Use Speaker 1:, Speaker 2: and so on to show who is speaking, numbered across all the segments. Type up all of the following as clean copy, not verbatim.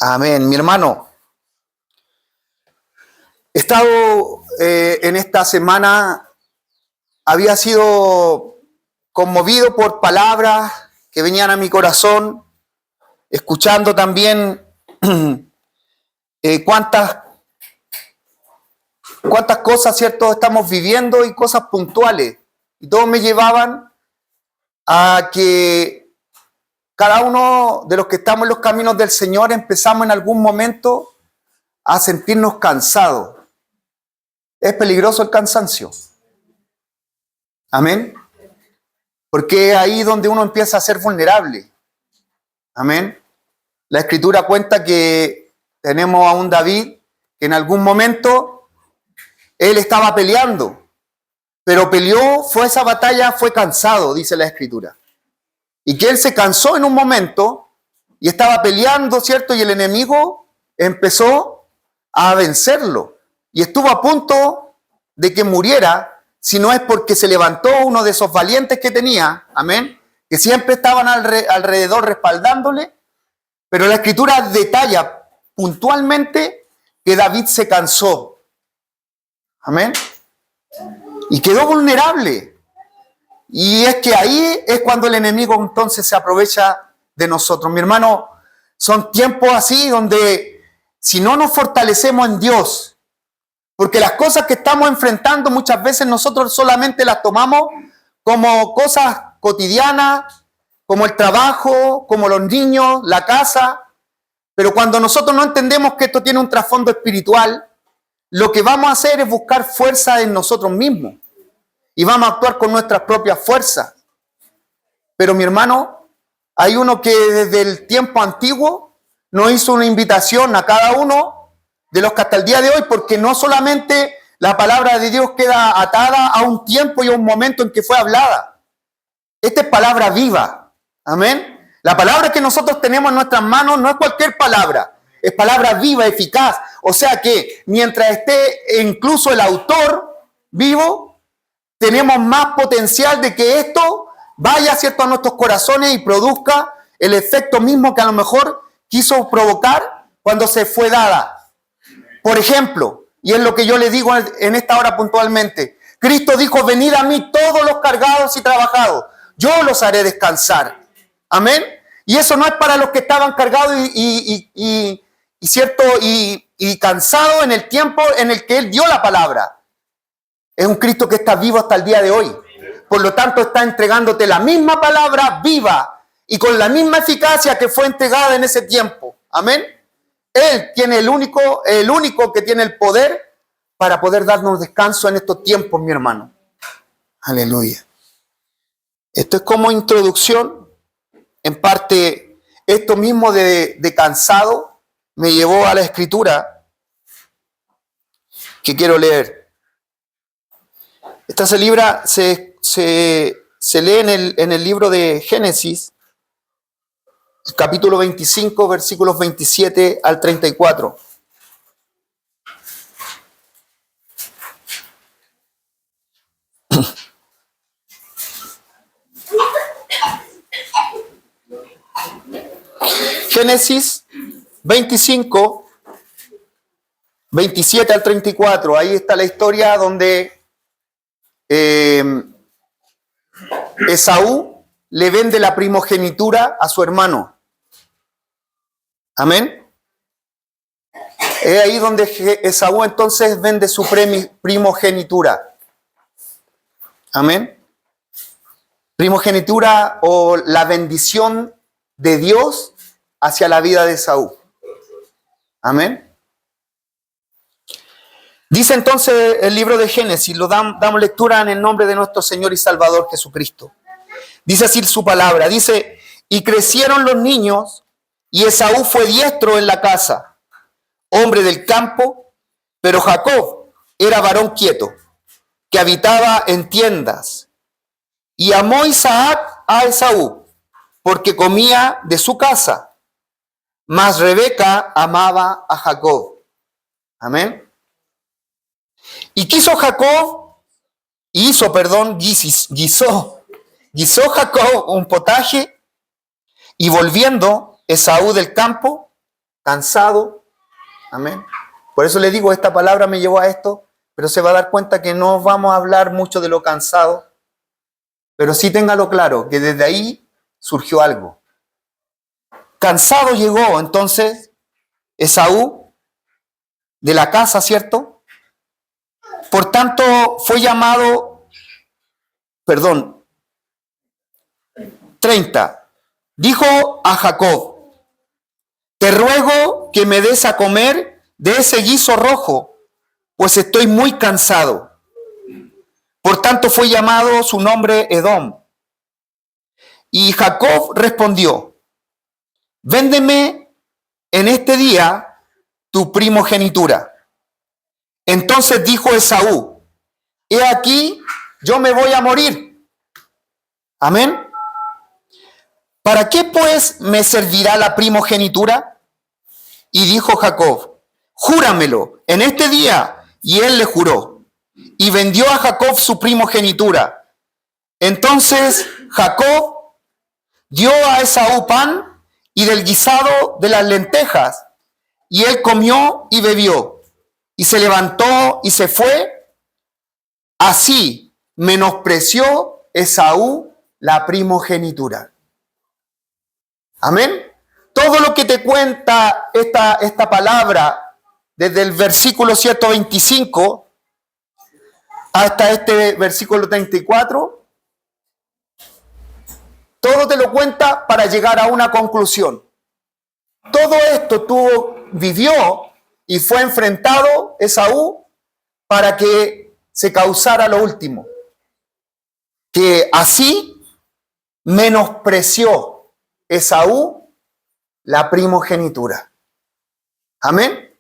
Speaker 1: Amén. Mi hermano, he estado en esta semana, había sido conmovido por palabras que venían a mi corazón, escuchando también cuántas cosas, ¿cierto?, estamos viviendo y cosas puntuales. Y todos me llevaban a que cada uno de los que estamos en los caminos del Señor empezamos en algún momento a sentirnos cansados. Es peligroso el cansancio. Amén. Porque es ahí donde uno empieza a ser vulnerable. Amén. La Escritura cuenta que tenemos a un David que en algún momento él estaba peleando, pero esa batalla fue cansado, dice la Escritura. Y que él se cansó en un momento y estaba peleando, ¿cierto? Y el enemigo empezó a vencerlo. Y estuvo a punto de que muriera, si no es porque se levantó uno de esos valientes que tenía, amén, que siempre estaban alrededor respaldándole. Pero la Escritura detalla puntualmente que David se cansó. Amén. Y quedó vulnerable. Y es que ahí es cuando el enemigo entonces se aprovecha de nosotros. Mi hermano, son tiempos así donde si no nos fortalecemos en Dios, porque las cosas que estamos enfrentando muchas veces nosotros solamente las tomamos como cosas cotidianas, como el trabajo, como los niños, la casa, pero cuando nosotros no entendemos que esto tiene un trasfondo espiritual, lo que vamos a hacer es buscar fuerza en nosotros mismos. Y vamos a actuar con nuestras propias fuerzas. Pero mi hermano, hay uno que desde el tiempo antiguo nos hizo una invitación a cada uno de los que hasta el día de hoy, porque no solamente la palabra de Dios queda atada a un tiempo y a un momento en que fue hablada. Esta es palabra viva. Amén. La palabra que nosotros tenemos en nuestras manos no es cualquier palabra. Es palabra viva, eficaz. O sea que mientras esté incluso el autor vivo, tenemos más potencial de que esto vaya, ¿cierto?, a nuestros corazones y produzca el efecto mismo que a lo mejor quiso provocar cuando se fue dada. Por ejemplo, y es lo que yo le digo en esta hora puntualmente, Cristo dijo: venid a mí todos los cargados y trabajados, yo los haré descansar. Amén. Y eso no es para los que estaban cargados y cansados en el tiempo en el que Él dio la palabra. Es un Cristo que está vivo hasta el día de hoy. Por lo tanto, está entregándote la misma palabra viva y con la misma eficacia que fue entregada en ese tiempo. Amén. Él tiene el único que tiene el poder para poder darnos descanso en estos tiempos, mi hermano. Aleluya. Esto es como introducción. En parte, esto mismo de cansado me llevó a la Escritura que quiero leer. Esta se lee en el libro de Génesis, capítulo 25, versículos 27 al 34. Génesis 25, 27 al 34. Ahí está la historia donde Esaú le vende la primogenitura a su hermano. Amén. Es ahí donde Esaú entonces vende su primogenitura. Amén. Primogenitura o la bendición de Dios hacia la vida de Esaú. Amén. Dice entonces el libro de Génesis, damos lectura en el nombre de nuestro Señor y Salvador Jesucristo. Dice así su palabra, dice: y crecieron los niños, y Esaú fue diestro en la casa, hombre del campo, pero Jacob era varón quieto, que habitaba en tiendas. Y amó Isaac a Esaú, porque comía de su casa, mas Rebeca amaba a Jacob. Amén. Y guisó Jacob un potaje, y volviendo Esaú del campo, cansado. Amén. Por eso le digo, esta palabra me llevó a esto, pero se va a dar cuenta que no vamos a hablar mucho de lo cansado, pero sí téngalo claro, que desde ahí surgió algo. Cansado llegó entonces Esaú de la casa, ¿cierto? Por tanto, fue llamado, 30. Dijo a Jacob: te ruego que me des a comer de ese guiso rojo, pues estoy muy cansado. Por tanto fue llamado su nombre Edom. Y Jacob respondió: véndeme en este día tu primogenitura. Entonces dijo Esaú: he aquí, yo me voy a morir. Amén. ¿Para qué pues me servirá la primogenitura? Y dijo Jacob: júramelo en este día. Y él le juró. Y vendió a Jacob su primogenitura. Entonces Jacob dio a Esaú pan y del guisado de las lentejas. Y él comió y bebió. Y se levantó y se fue. Así menospreció Esaú la primogenitura. Amén. Todo lo que te cuenta esta palabra, desde el versículo 125 hasta este versículo 34, todo te lo cuenta para llegar a una conclusión. Todo esto vivió y fue enfrentado Esaú para que se causara lo último. Que así menospreció Esaú la primogenitura. Amén.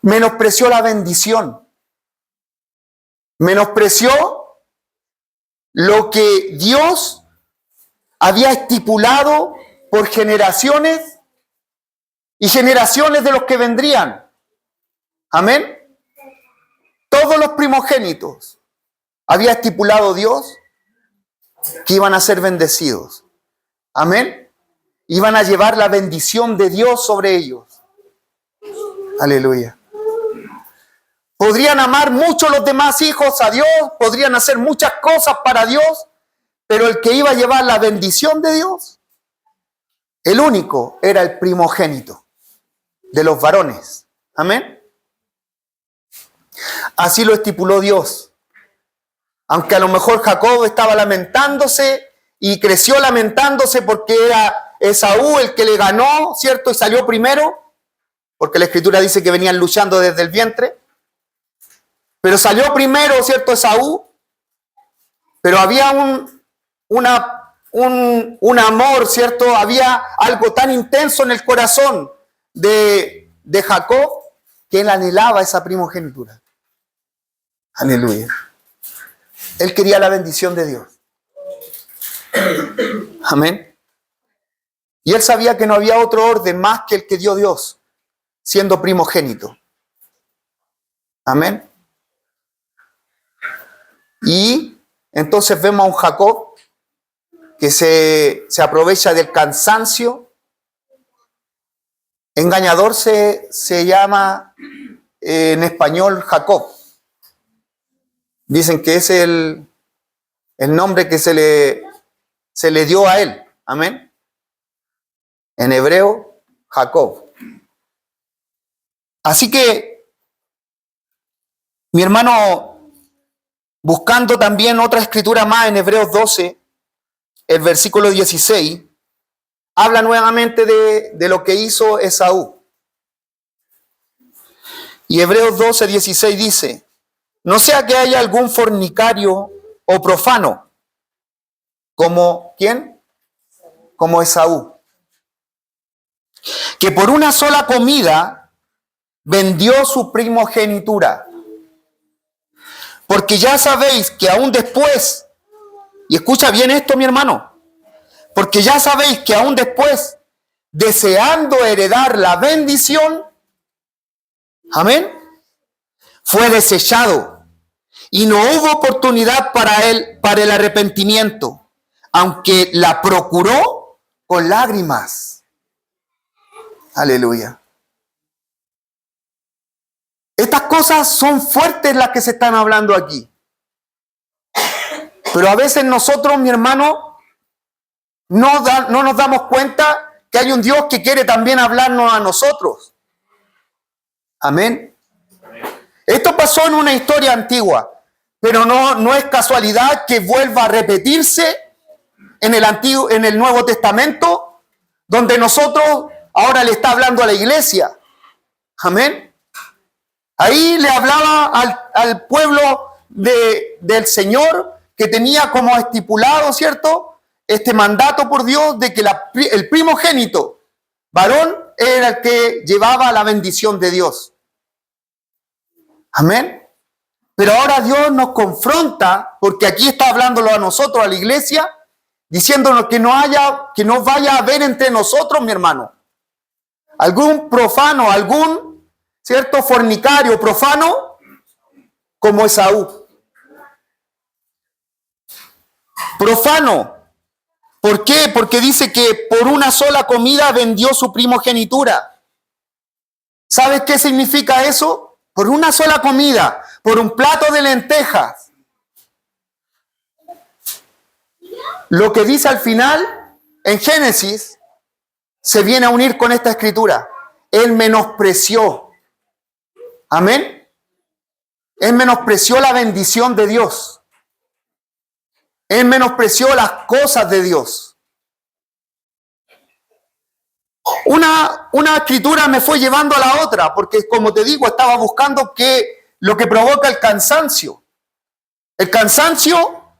Speaker 1: Menospreció la bendición. Menospreció lo que Dios había estipulado por generaciones y generaciones de los que vendrían. Amén. Todos los primogénitos había estipulado Dios que iban a ser bendecidos. Amén. Iban a llevar la bendición de Dios sobre ellos. Aleluya. Podrían amar mucho los demás hijos a Dios, podrían hacer muchas cosas para Dios, pero el que iba a llevar la bendición de Dios, el único, era el primogénito de los varones. Amén. Así lo estipuló Dios. Aunque a lo mejor Jacob estaba lamentándose y creció lamentándose porque era Esaú el que le ganó, ¿cierto? Y salió primero, porque la Escritura dice que venían luchando desde el vientre. Pero salió primero, ¿cierto? Esaú. Pero había un amor, ¿cierto? Había algo tan intenso en el corazón de Jacob que él anhelaba esa primogenitura. Aleluya. Él quería la bendición de Dios. Amén. Y él sabía que no había otro orden más que el que dio Dios, siendo primogénito. Amén. Y entonces vemos a un Jacob que se aprovecha del cansancio. Engañador se llama en español Jacob. Dicen que es el nombre que se le dio a él. Amén. En hebreo, Jacob. Así que, mi hermano, buscando también otra escritura más en Hebreos 12, el versículo 16, habla nuevamente de lo que hizo Esaú. Y Hebreos 12, 16 dice: no sea que haya algún fornicario o profano, como ¿quién? Como Esaú, que por una sola comida vendió su primogenitura. Porque ya sabéis que aún después, y escucha bien esto, mi hermano, porque ya sabéis que aún después, deseando heredar la bendición, amén, fue desechado y no hubo oportunidad para él, para el arrepentimiento, aunque la procuró con lágrimas. Aleluya. Estas cosas son fuertes las que se están hablando aquí. Pero a veces nosotros, mi hermano, no nos damos cuenta que hay un Dios que quiere también hablarnos a nosotros. Amén. Esto pasó en una historia antigua, pero no es casualidad que vuelva a repetirse en el Nuevo Testamento, donde nosotros ahora le está hablando a la iglesia. Amén. Ahí le hablaba al pueblo del Señor, que tenía como estipulado, ¿cierto?, este mandato por Dios de que el primogénito varón era el que llevaba la bendición de Dios. Amén. Pero ahora Dios nos confronta, porque aquí está hablándolo a nosotros, a la iglesia, diciéndonos que no vaya a haber entre nosotros, mi hermano, algún profano, algún, ¿cierto?, fornicario, profano, como Esaú. Profano. ¿Por qué? Porque dice que por una sola comida vendió su primogenitura. ¿Sabes qué significa eso? Por una sola comida, por un plato de lentejas. Lo que dice al final, en Génesis, se viene a unir con esta escritura. Él menospreció. Amén. Él menospreció la bendición de Dios. Él menospreció las cosas de Dios. Una escritura me fue llevando a la otra, porque como te digo, estaba buscando lo que provoca el cansancio. El cansancio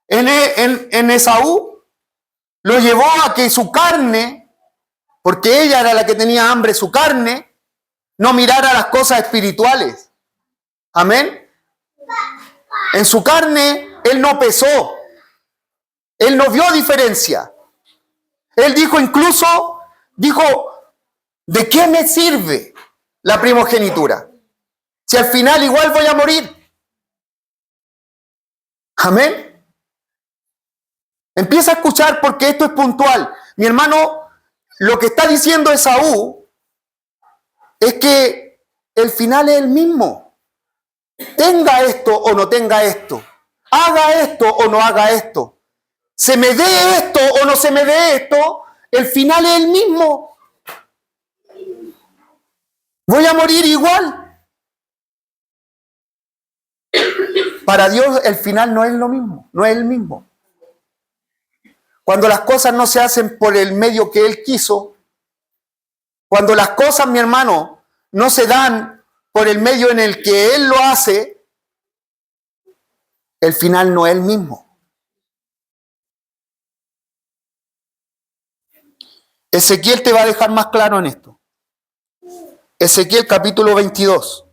Speaker 1: en Esaú lo llevó a que su carne, porque ella era la que tenía hambre, su carne, no mirara las cosas espirituales. Amén. En su carne, él no pesó. Él no vio diferencia. Él dijo, ¿de qué me sirve la primogenitura? Si al final igual voy a morir. Amén. Empieza a escuchar porque esto es puntual. Mi hermano, lo que está diciendo Esaú es que el final es el mismo. Tenga esto o no tenga esto. Haga esto o no haga esto. Se me dé esto o no se me dé esto, el final es el mismo. Voy a morir igual. Para Dios el final no es lo mismo, no es el mismo. Cuando las cosas no se hacen por el medio que Él quiso, cuando las cosas, mi hermano, no se dan por el medio en el que Él lo hace, el final no es el mismo. Ezequiel te va a dejar más claro en esto. Ezequiel capítulo 22,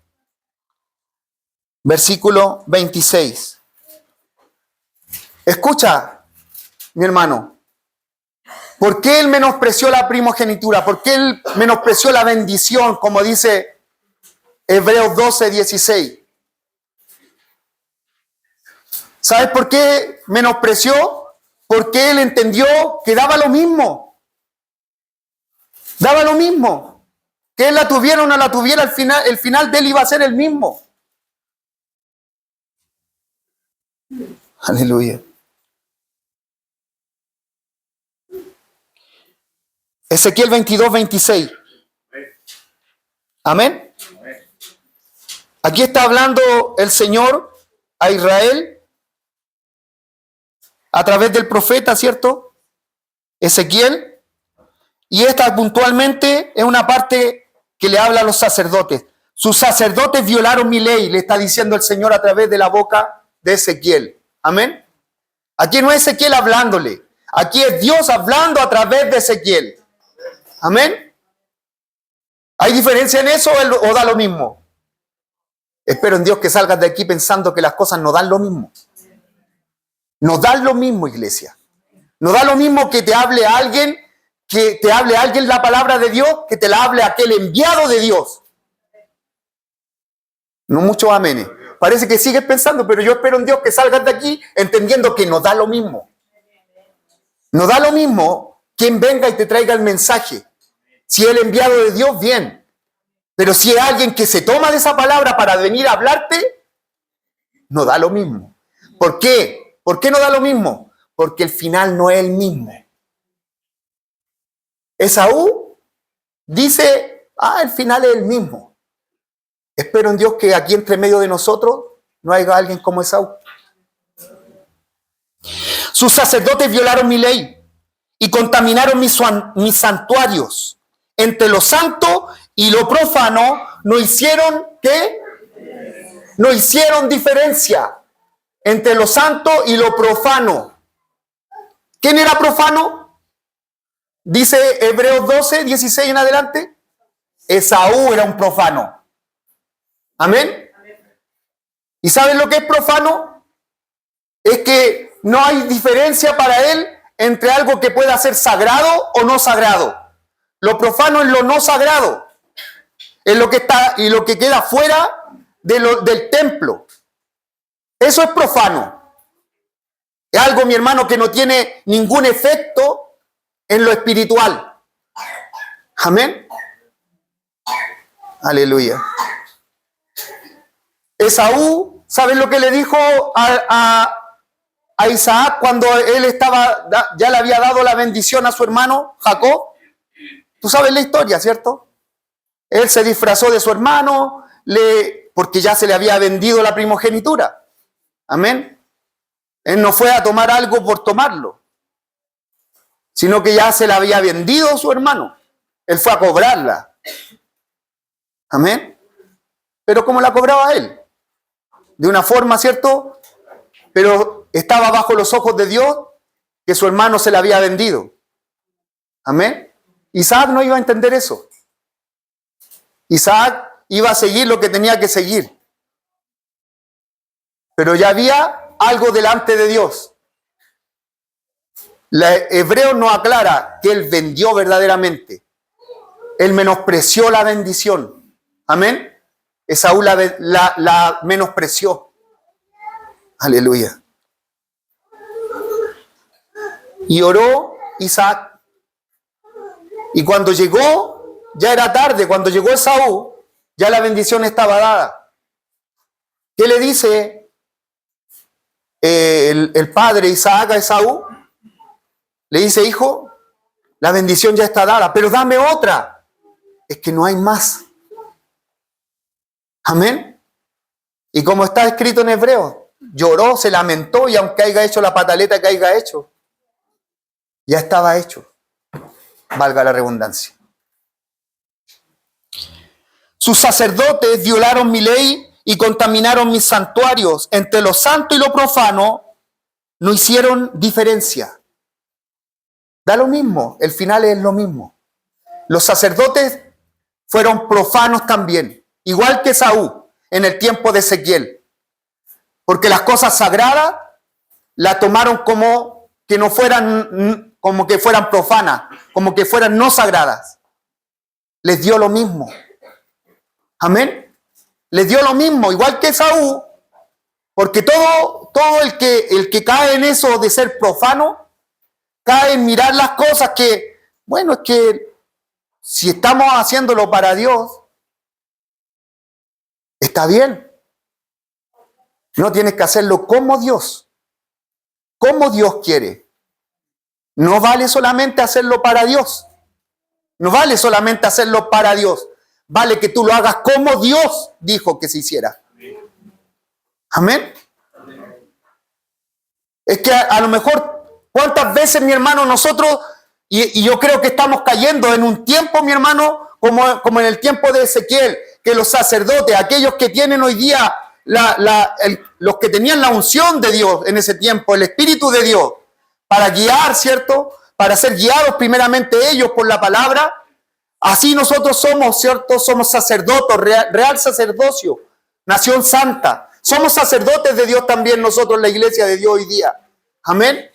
Speaker 1: versículo 26. Escucha, mi hermano, ¿por qué él menospreció la primogenitura? ¿Por qué él menospreció la bendición, como dice Hebreos 12, 16? ¿Sabes por qué menospreció? Porque él entendió que daba lo mismo. Daba lo mismo. Que él la tuviera o no la tuviera, el final de él iba a ser el mismo. Aleluya. Ezequiel 22, 26. Amén. Aquí está hablando el Señor a Israel a través del profeta, ¿cierto? Ezequiel. Y esta puntualmente es una parte que le habla a los sacerdotes. Sus sacerdotes violaron mi ley, le está diciendo el Señor a través de la boca de Ezequiel. Amén. Aquí no es Ezequiel hablándole. Aquí es Dios hablando a través de Ezequiel. Amén. ¿Hay diferencia en eso o da lo mismo? Espero en Dios que salgas de aquí pensando que las cosas no dan lo mismo. No dan lo mismo, iglesia. No da lo mismo que te hable alguien la palabra de Dios, que te la hable aquel enviado de Dios. No muchos amenes. Parece que sigues pensando, pero yo espero en Dios que salgas de aquí entendiendo que no da lo mismo. No da lo mismo quien venga y te traiga el mensaje. Si es el enviado de Dios, bien. Pero si es alguien que se toma de esa palabra para venir a hablarte, no da lo mismo. ¿Por qué? ¿Por qué no da lo mismo? Porque el final no es el mismo. Esaú dice, el final es el mismo. Espero en Dios que aquí entre medio de nosotros no haya alguien como Esaú. Sus sacerdotes violaron mi ley y contaminaron mis santuarios. Entre lo santo y lo profano no hicieron, ¿qué? No hicieron diferencia entre lo santo y lo profano. ¿Quién era profano? Dice Hebreos 12, 16 en adelante. Esaú era un profano. ¿Amén? ¿Y saben lo que es profano? Es que no hay diferencia para él entre algo que pueda ser sagrado o no sagrado. Lo profano es lo no sagrado. Es lo que está y lo que queda fuera del templo. Eso es profano. Es algo, mi hermano, que no tiene ningún efecto en lo espiritual. Amén. Aleluya. Esaú, ¿saben lo que le dijo a Isaac cuando él estaba, ya le había dado la bendición a su hermano Jacob? Tú sabes la historia, ¿cierto? Él se disfrazó de su hermano, porque ya se le había vendido la primogenitura. Amén. Él no fue a tomar algo por tomarlo, sino que ya se la había vendido a su hermano. Él fue a cobrarla. Amén. Pero ¿cómo la cobraba él? De una forma, ¿cierto? Pero estaba bajo los ojos de Dios que su hermano se la había vendido. Amén. Isaac no iba a entender eso. Isaac iba a seguir lo que tenía que seguir. Pero ya había algo delante de Dios. Hebreo nos aclara que él vendió verdaderamente. Él menospreció la bendición. Amén. Esaú la menospreció. Aleluya. Y oró Isaac. Y cuando llegó, ya era tarde, cuando llegó Esaú, ya la bendición estaba dada. ¿Qué le dice el padre Isaac a Esaú? Le dice, hijo, la bendición ya está dada, pero dame otra. Es que no hay más. Amén. Y como está escrito en Hebreo, lloró, se lamentó y aunque haya hecho la pataleta que haya hecho, ya estaba hecho. Valga la redundancia. Sus sacerdotes violaron mi ley y contaminaron mis santuarios. Entre lo santo y lo profano no hicieron diferencia. Da lo mismo, el final es lo mismo. Los sacerdotes fueron profanos también, igual que Esaú en el tiempo de Ezequiel. Porque las cosas sagradas las tomaron como que no fueran, como que fueran profanas, como que fueran no sagradas. Les dio lo mismo. Amén. Les dio lo mismo, igual que Esaú, porque todo el que cae en eso de ser profano, cae en mirar las cosas que, bueno, es que si estamos haciéndolo para Dios, está bien. No tienes que hacerlo como Dios quiere. No vale solamente hacerlo para Dios. No vale solamente hacerlo para Dios. Vale que tú lo hagas como Dios dijo que se hiciera. Amén. Es que a lo mejor, ¿cuántas veces, mi hermano, nosotros, y yo creo que estamos cayendo en un tiempo, mi hermano, como en el tiempo de Ezequiel, que los sacerdotes, aquellos que tienen hoy día, los que tenían la unción de Dios en ese tiempo, el Espíritu de Dios, para guiar, ¿cierto? Para ser guiados primeramente ellos por la palabra. Así nosotros somos, ¿cierto? Somos sacerdotes, real sacerdocio, nación santa. Somos sacerdotes de Dios también nosotros, la iglesia de Dios hoy día. Amén.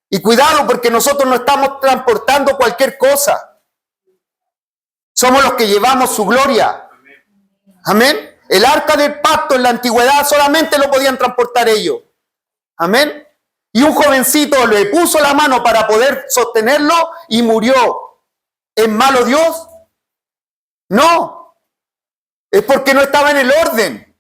Speaker 1: Y cuidado porque nosotros no estamos transportando cualquier cosa. Somos los que llevamos su gloria. Amén. El arca del pacto en la antigüedad solamente lo podían transportar ellos. Amén. Y un jovencito le puso la mano para poder sostenerlo y murió. ¿Es malo Dios? No. Es porque no estaba en el orden.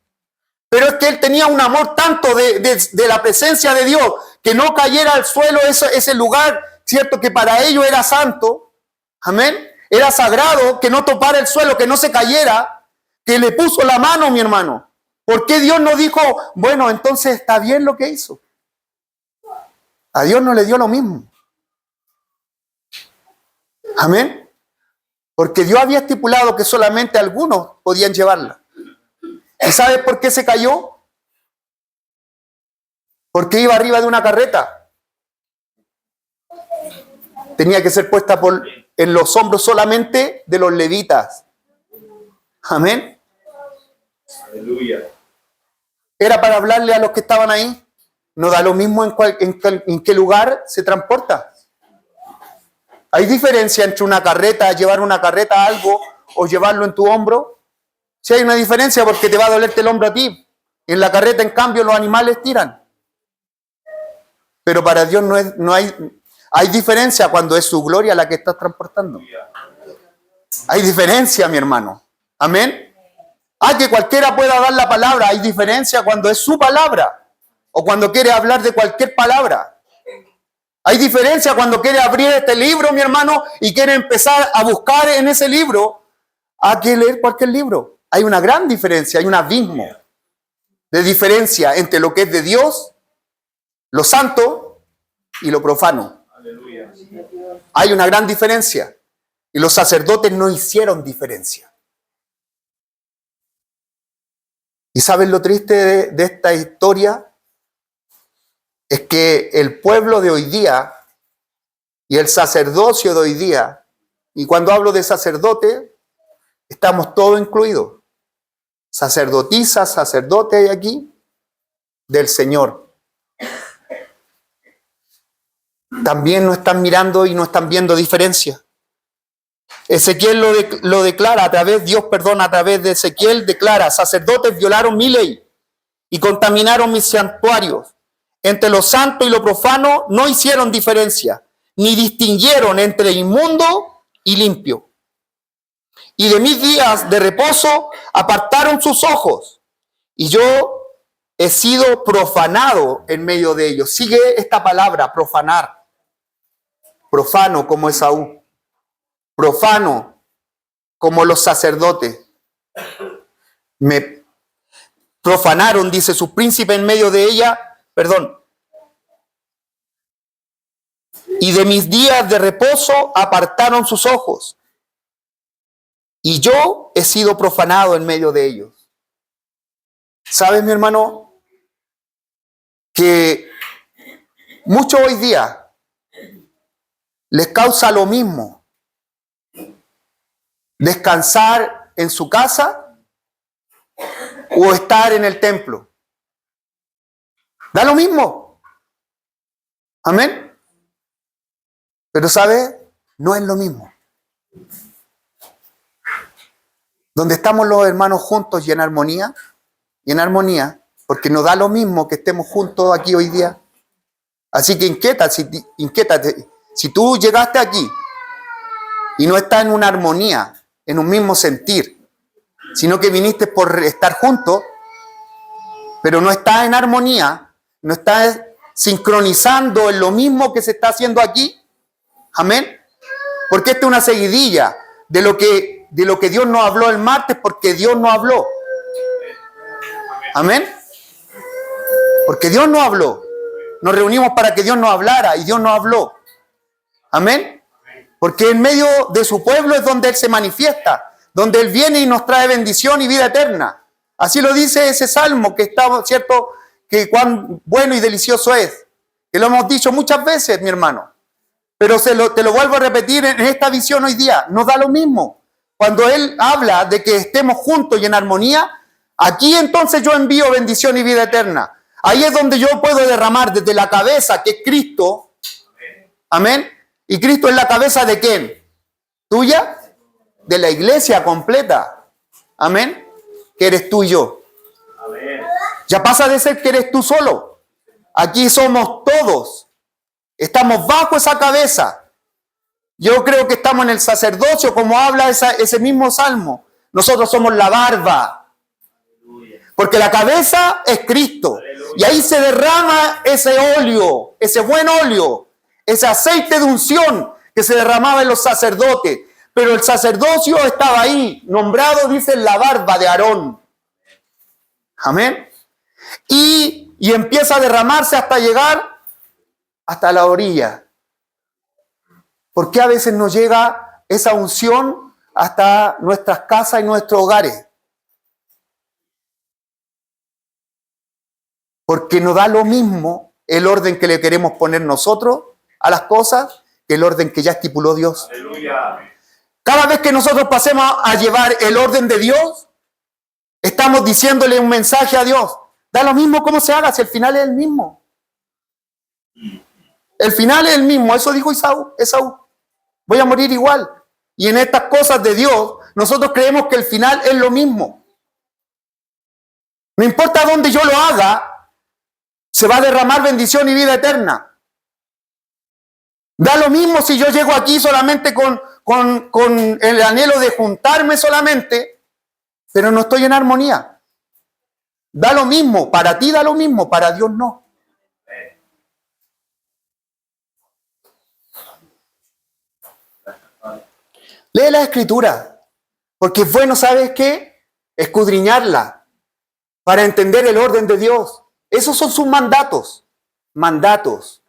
Speaker 1: Pero es que él tenía un amor tanto de la presencia de Dios, que no cayera al suelo ese lugar, ¿cierto? Que para ellos era santo. Amén. Era sagrado, que no topara el suelo, que no se cayera, que le puso la mano, mi hermano. ¿Por qué Dios no dijo, bueno, entonces está bien lo que hizo? A Dios no le dio lo mismo. Amén. Porque Dios había estipulado que solamente algunos podían llevarla. ¿Y sabes por qué se cayó? Porque iba arriba de una carreta. Tenía que ser puesta en los hombros solamente de los levitas. Amén.
Speaker 2: Aleluya.
Speaker 1: Era para hablarle a los que estaban ahí. No da lo mismo en qué lugar se transporta. ¿Hay diferencia entre una carreta, llevar una carreta a algo o llevarlo en tu hombro? Sí hay una diferencia porque te va a dolerte el hombro a ti. En la carreta, en cambio, los animales tiran. Pero para Dios no hay diferencia cuando es su gloria la que estás transportando. Hay diferencia, mi hermano. Amén. Que cualquiera pueda dar la palabra. Hay diferencia cuando es su palabra o cuando quiere hablar de cualquier palabra. Hay diferencia cuando quiere abrir este libro, mi hermano, y quiere empezar a buscar en ese libro a que leer cualquier libro. Hay una gran diferencia, hay un abismo de diferencia entre lo que es de Dios, lo santo y lo profano.
Speaker 2: Aleluya.
Speaker 1: Hay una gran diferencia. Y los sacerdotes no hicieron diferencia. ¿Y saben lo triste de esta historia? Es que el pueblo de hoy día y el sacerdocio de hoy día, y cuando hablo de sacerdote, estamos todos incluidos. Sacerdotisa, sacerdote hay aquí, del Señor. También no están mirando y no están viendo diferencia. Ezequiel lo declara a través de Ezequiel declara: sacerdotes violaron mi ley y contaminaron mis santuarios. Entre lo santo y lo profano no hicieron diferencia, ni distinguieron entre inmundo y limpio. Y de mis días de reposo apartaron sus ojos, y yo he sido profanado en medio de ellos. Sigue esta palabra, profanar. Profano como Esaú. Profano como los sacerdotes. Me profanaron, dice su príncipe en medio de ella, y de mis días de reposo apartaron sus ojos, y yo he sido profanado en medio de ellos. ¿Sabes, mi hermano? Que muchos hoy día les causa lo mismo descansar en su casa o estar en el templo. Da lo mismo. Amén. Pero ¿sabe? No es lo mismo. Donde estamos los hermanos juntos y en armonía, porque nos da lo mismo que estemos juntos aquí hoy día. Así que inquiétate. Si tú llegaste aquí y no estás en una armonía, en un mismo sentir, sino que viniste por estar juntos, pero no estás en armonía, no estás sincronizando en lo mismo que se está haciendo aquí, amén, porque esta es una seguidilla de lo que Dios nos habló el martes, porque Dios nos habló, amén, porque Dios nos habló, nos reunimos para que Dios nos hablara y Dios nos habló, amén, porque en medio de su pueblo es donde Él se manifiesta, donde Él viene y nos trae bendición y vida eterna. Así lo dice ese salmo que está, ¿cierto?, que cuán bueno y delicioso es, que lo hemos dicho muchas veces, mi hermano, pero te lo vuelvo a repetir en esta visión hoy día, nos da lo mismo. Cuando Él habla de que estemos juntos y en armonía, aquí entonces yo envío bendición y vida eterna. Ahí es donde yo puedo derramar desde la cabeza, que es Cristo, amén, y Cristo es la cabeza ¿de quién? ¿Tuya? De la iglesia completa, amén, que eres tú y yo.
Speaker 2: Amén.
Speaker 1: Ya pasa de ser que eres tú solo. Aquí somos todos. Estamos bajo esa cabeza. Yo creo que estamos en el sacerdocio, como habla ese mismo salmo. Nosotros somos la barba, porque la cabeza es Cristo. Y ahí se derrama ese óleo, ese buen óleo, ese aceite de unción que se derramaba en los sacerdotes. Pero el sacerdocio estaba ahí, nombrado, dice, la barba de Aarón. Amén. Y empieza a derramarse hasta llegar hasta la orilla. ¿Por qué a veces nos llega esa unción hasta nuestras casas y nuestros hogares? Porque nos da lo mismo el orden que le queremos poner nosotros a las cosas que el orden que ya estipuló Dios.
Speaker 2: Aleluya.
Speaker 1: Cada vez que nosotros pasemos a llevar el orden de Dios, estamos diciéndole un mensaje a Dios. Da lo mismo cómo se haga, si el final es el mismo. El final es el mismo, eso dijo Esaú. Voy a morir igual. Y en estas cosas de Dios, nosotros creemos que el final es lo mismo. No importa dónde yo lo haga, se va a derramar bendición y vida eterna. Da lo mismo si yo llego aquí solamente con el anhelo de juntarme solamente, pero no estoy en armonía. Da lo mismo, para ti da lo mismo, para Dios no. Lee la Escritura, porque es bueno, ¿sabes qué? Escudriñarla para entender el orden de Dios. Esos son sus mandatos. Mandatos.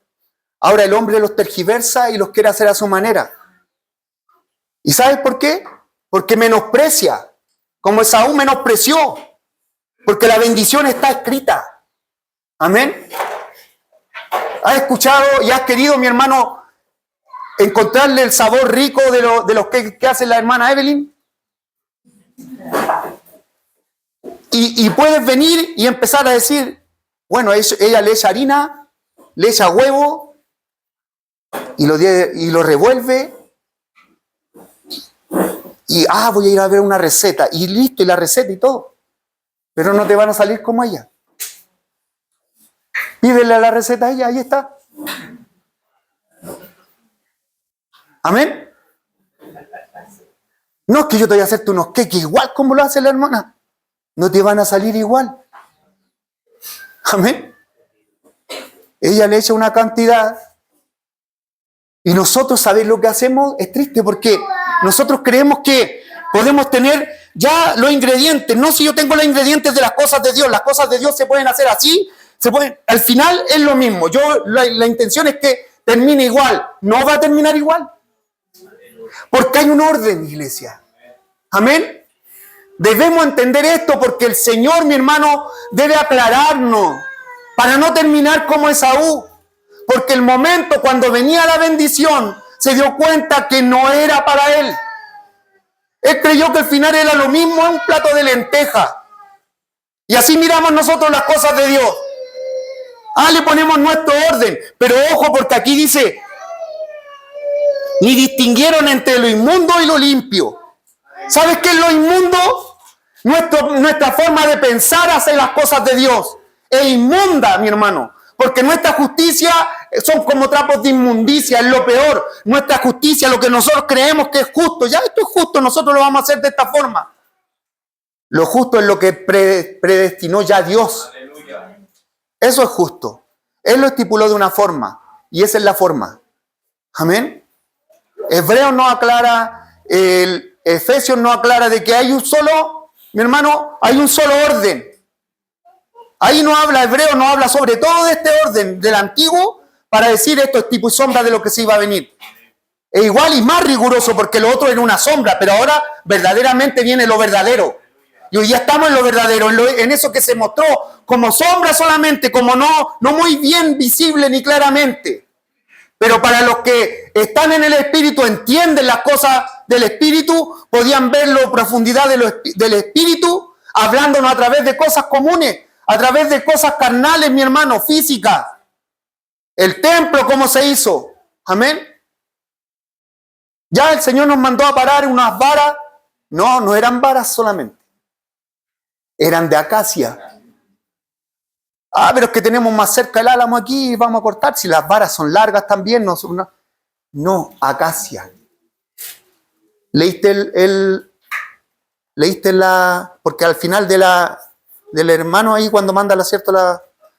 Speaker 1: Ahora el hombre los tergiversa y los quiere hacer a su manera. ¿Y sabes por qué? Porque menosprecia, como Esaú menospreció, porque la bendición está escrita. Amén. ¿Has escuchado y has querido, mi hermano, encontrarle el sabor rico de los que hace la hermana Evelyn? Y puedes venir y empezar a decir, bueno, ella le echa harina, le echa huevo y lo revuelve. Y voy a ir a ver una receta. Y listo, y la receta y todo. Pero no te van a salir como ella. Pídele la receta a ella, ahí está. Amén. No es que yo te voy a hacerte unos queques igual como lo hace la hermana. No te van a salir igual. Amén. Ella le echa una cantidad. Y nosotros, ¿sabéis lo que hacemos? Es triste porque nosotros creemos que podemos tener ya los ingredientes. No, si yo tengo los ingredientes de las cosas de Dios. Las cosas de Dios se pueden hacer así. Al final es lo mismo. La intención es que termine igual. No va a terminar igual. Porque hay un orden, iglesia. Amén. Debemos entender esto porque el Señor, mi hermano, debe aclararnos para no terminar como Esaú. Porque el momento cuando venía la bendición, se dio cuenta que no era para él. Él creyó que el final era lo mismo, un plato de lenteja. Y así miramos nosotros las cosas de Dios. Le ponemos nuestro orden. Pero ojo, porque aquí dice, ni distinguieron entre lo inmundo y lo limpio. ¿Sabes qué es lo inmundo? Nuestra forma de pensar hacia las cosas de Dios. Es inmunda, mi hermano. Porque nuestra justicia son como trapos de inmundicia, es lo peor. Nuestra justicia, lo que nosotros creemos que es justo. Ya esto es justo, nosotros lo vamos a hacer de esta forma. Lo justo es lo que predestinó ya Dios.
Speaker 2: Aleluya.
Speaker 1: Eso es justo. Él lo estipuló de una forma. Y esa es la forma. Amén. Hebreos no aclara, Efesios no aclara de que hay un solo, mi hermano, hay un solo orden. Ahí no habla, Hebreo no habla sobre todo de este orden del antiguo para decir esto es tipo y sombra de lo que se iba a venir. Es igual y más riguroso porque lo otro era una sombra, pero ahora verdaderamente viene lo verdadero. Y hoy ya estamos en lo verdadero, en eso que se mostró como sombra solamente, como no muy bien visible ni claramente. Pero para los que están en el Espíritu, entienden las cosas del Espíritu, podían ver la profundidad del Espíritu, hablándonos a través de cosas comunes, a través de cosas carnales, mi hermano, físicas. El templo, ¿cómo se hizo? Amén. Ya el Señor nos mandó a parar unas varas. No eran varas solamente. Eran de acacia. Pero es que tenemos más cerca el álamo aquí y vamos a cortar. Si las varas son largas también. No, acacia. ¿Leíste leíste porque al final del hermano ahí cuando manda, ¿cierto?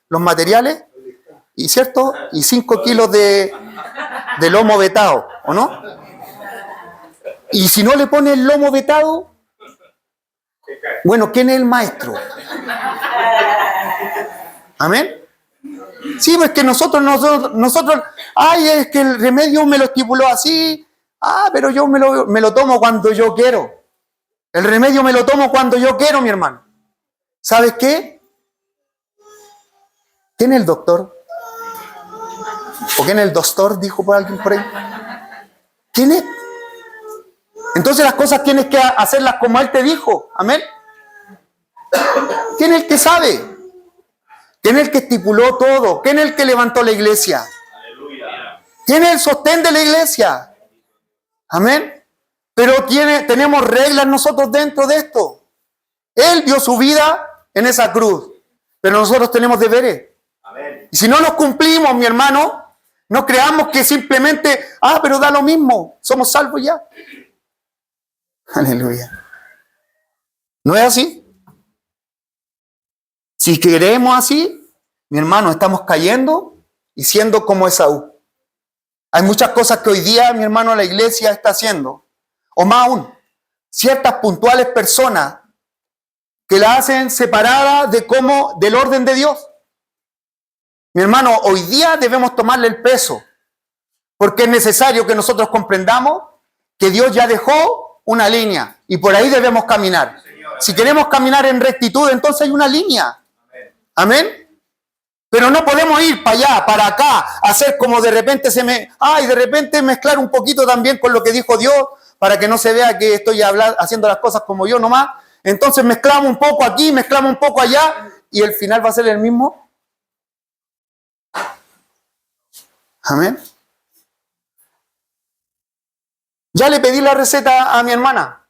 Speaker 1: Los materiales, y cierto, y 5 kilos de lomo vetado, ¿o no? Y si no le pone el lomo vetado, bueno, ¿quién es el maestro? ¿Amén? Sí, pues que nosotros, ay, es que el remedio me lo estipuló así, pero yo me lo tomo cuando yo quiero. El remedio me lo tomo cuando yo quiero, mi hermano. ¿Sabes qué? ¿Quién es el doctor? ¿O quién es el doctor? Dijo por alguien por ahí. ¿Quién es? Entonces las cosas tienes que hacerlas como Él te dijo. Amén. ¿Quién es el que sabe? ¿Quién es el que estipuló todo? ¿Quién es el que levantó la iglesia? ¿Quién es el sostén de la iglesia? Amén. Pero tenemos reglas nosotros dentro de esto. Él dio su vida en esa cruz, pero nosotros tenemos deberes. Amén. Y si no los cumplimos, mi hermano, no creamos que simplemente, pero da lo mismo, somos salvos ya. Aleluya. ¿No es así? Si creemos así, mi hermano, estamos cayendo y siendo como Esaú. Hay muchas cosas que hoy día, mi hermano, la iglesia está haciendo. O más aún, ciertas puntuales personas que la hacen separada del orden de Dios. Mi hermano, hoy día debemos tomarle el peso, porque es necesario que nosotros comprendamos que Dios ya dejó una línea y por ahí debemos caminar. Si queremos caminar en rectitud, entonces hay una línea. Amén. Pero no podemos ir para allá, para acá, hacer como de repente de repente mezclar un poquito también con lo que dijo Dios, para que no se vea que estoy haciendo las cosas como yo nomás. Entonces mezclamos un poco aquí, mezclamos un poco allá, y el final va a ser el mismo. Amén. Ya le pedí la receta a mi hermana,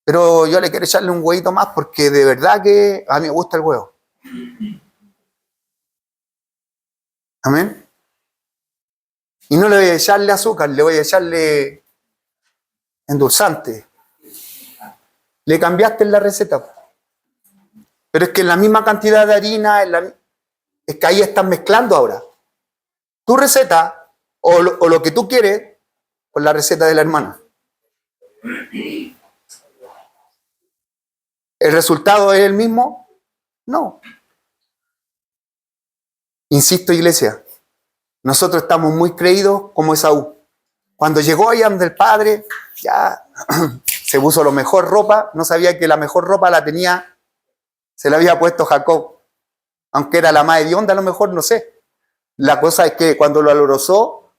Speaker 1: pero yo le quiero echarle un huevito más porque de verdad que a mí me gusta el huevo. Amén. Y no le voy a echarle azúcar, le voy a echarle endulzante. Le cambiaste la receta. Pero es que en la misma cantidad de harina, es que ahí estás mezclando ahora tu receta o lo que tú quieres con la receta de la hermana. ¿El resultado es el mismo? No. Insisto, iglesia, nosotros estamos muy creídos como Esaú. Cuando llegó allá donde el padre, ya se puso la mejor ropa, no sabía que la mejor ropa se la había puesto Jacob, aunque era la más hedionda, a lo mejor, no sé. La cosa es que cuando lo alborozó,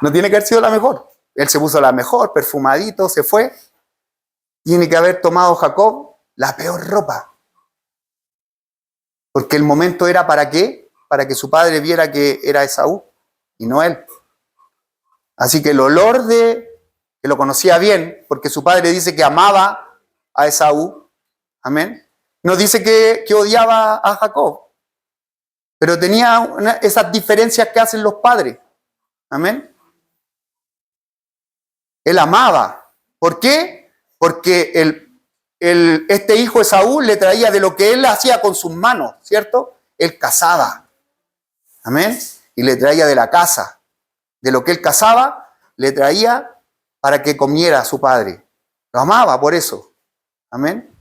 Speaker 1: no tiene que haber sido la mejor. Él se puso la mejor, perfumadito, se fue. Tiene que haber tomado Jacob la peor ropa. Porque el momento era ¿para qué? Para que su padre viera que era Esaú y no él. Así que el olor que lo conocía bien, porque su padre dice que amaba a Esaú, amén, no dice que odiaba a Jacob, pero tenía esas diferencias que hacen los padres, amén. Él amaba. ¿Por qué? Porque este hijo Esaú le traía de lo que él hacía con sus manos, ¿cierto? Él cazaba, amén, y le traía de la casa. De lo que él cazaba, le traía para que comiera a su padre. Lo amaba por eso. Amén.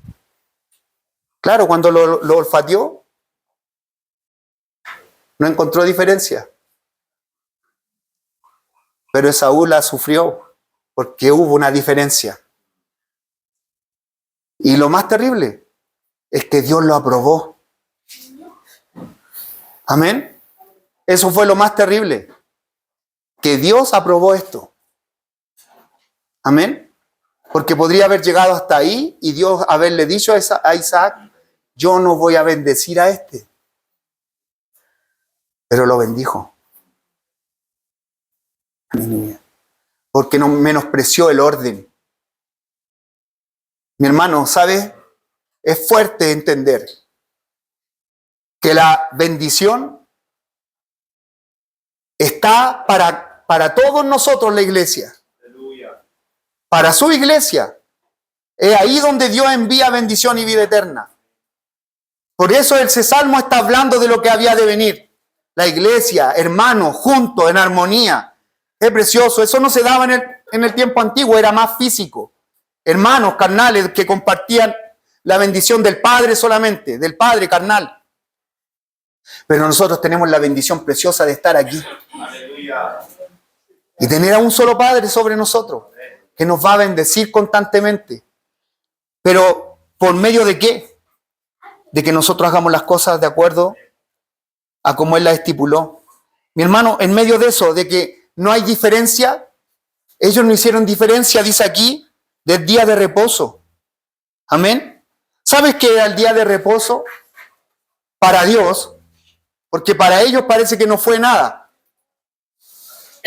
Speaker 1: Claro, cuando lo olfateó, no encontró diferencia. Pero Esaú la sufrió porque hubo una diferencia. Y lo más terrible es que Dios lo aprobó. Amén. Eso fue lo más terrible. Que Dios aprobó esto. Amén. Porque podría haber llegado hasta ahí y Dios haberle dicho a Isaac, yo no voy a bendecir a este. Pero lo bendijo. Porque no menospreció el orden. Mi hermano, ¿sabe? Es fuerte entender que la bendición está para todos nosotros, la iglesia. para su iglesia. Es ahí donde Dios envía bendición y vida eterna. Por eso ese salmo está hablando de lo que había de venir. La iglesia, hermanos, juntos, en armonía. Es precioso. Eso no se daba en el tiempo antiguo, era más físico. Hermanos carnales que compartían la bendición del Padre solamente, del Padre carnal. Pero nosotros tenemos la bendición preciosa de estar aquí.
Speaker 2: Aleluya.
Speaker 1: Y tener a un solo Padre sobre nosotros, que nos va a bendecir constantemente. Pero, ¿por medio de qué? De que nosotros hagamos las cosas de acuerdo a como Él las estipuló. Mi hermano, en medio de eso, de que no hay diferencia, ellos no hicieron diferencia, dice aquí, del día de reposo. Amén. ¿Sabes qué era el día de reposo? Para Dios, porque para ellos parece que no fue nada.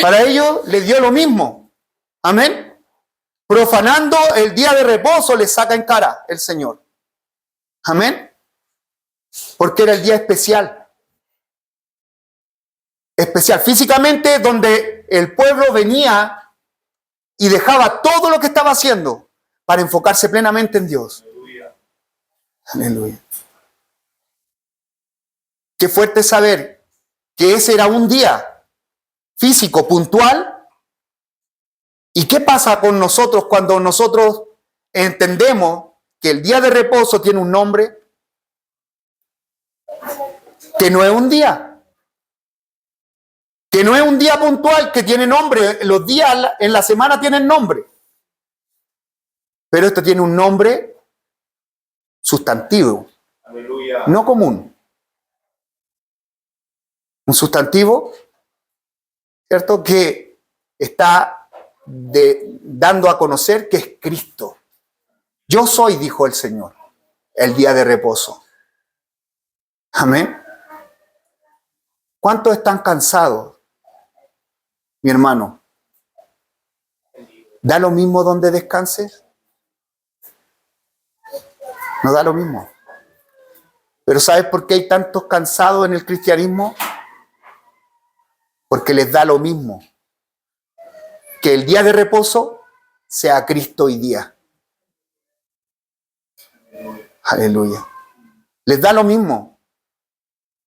Speaker 1: Para ellos les dio lo mismo. Amén. Profanando el día de reposo les saca en cara el Señor. Amén. Porque era el día especial. Especial. Físicamente, donde el pueblo venía y dejaba todo lo que estaba haciendo para enfocarse plenamente en Dios.
Speaker 2: Aleluya.
Speaker 1: Aleluya. Qué fuerte saber que ese era un día físico, puntual. ¿Y qué pasa con nosotros cuando nosotros entendemos que el día de reposo tiene un nombre? Que no es un día. Que no es un día puntual, que tiene nombre. Los días en la semana tienen nombre. Pero esto tiene un nombre sustantivo,
Speaker 2: Aleluya.
Speaker 1: no común. Un sustantivo, ¿cierto? Que está dando a conocer que es Cristo. Yo soy, dijo el Señor, el día de reposo. Amén. ¿Cuántos están cansados, mi hermano? ¿Da lo mismo donde descanses? No da lo mismo. Pero ¿sabes por qué hay tantos cansados en el cristianismo? Porque les da lo mismo que el día de reposo sea Cristo hoy día. Aleluya. Les da lo mismo.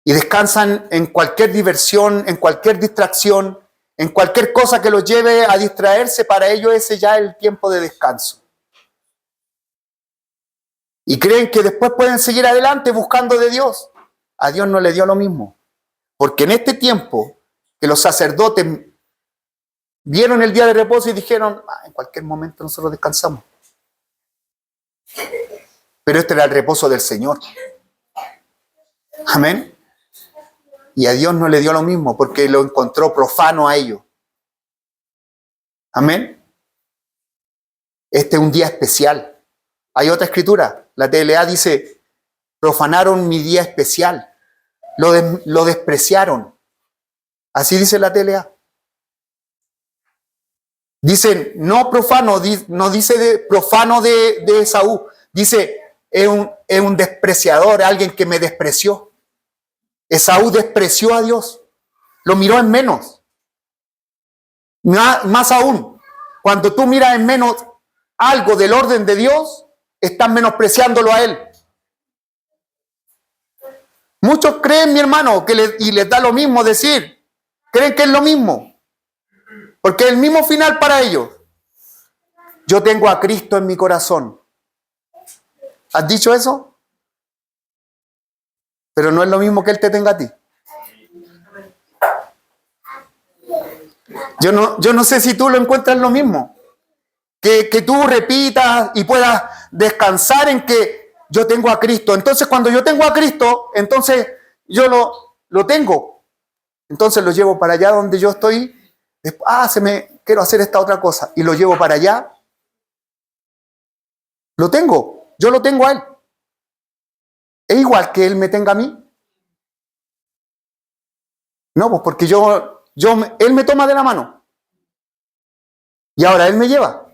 Speaker 1: Y descansan en cualquier diversión, en cualquier distracción, en cualquier cosa que los lleve a distraerse. Para ellos ese ya es el tiempo de descanso. Y creen que después pueden seguir adelante buscando de Dios. A Dios no le dio lo mismo. Porque en este tiempo que los sacerdotes vieron el día de reposo y dijeron, en cualquier momento nosotros descansamos. Pero este era el reposo del Señor. Amén. Y a Dios no le dio lo mismo porque lo encontró profano a ellos. Amén. Este es un día especial. Hay otra escritura. La TLA dice, profanaron mi día especial. Lo despreciaron. Así dice la TLA. Dicen, no profano, no dice profano de Esaú. Dice, es un despreciador, alguien que me despreció. Esaú despreció a Dios. Lo miró en menos. Más aún, cuando tú miras en menos algo del orden de Dios, estás menospreciándolo a Él. Muchos creen, mi hermano, y les da lo mismo decir. Creen que es lo mismo. Porque es el mismo final para ellos. Yo tengo a Cristo en mi corazón. ¿Has dicho eso? Pero no es lo mismo que Él te tenga a ti. Yo no sé si tú lo encuentras lo mismo. Que tú repitas y puedas descansar en que yo tengo a Cristo. Entonces cuando yo tengo a Cristo, entonces yo lo tengo. Entonces lo llevo para allá donde yo estoy. Quiero hacer esta otra cosa. Y lo llevo para allá. Lo tengo. Yo lo tengo a Él. ¿Es igual que Él me tenga a mí? No, pues porque Él me toma de la mano. Y ahora Él me lleva.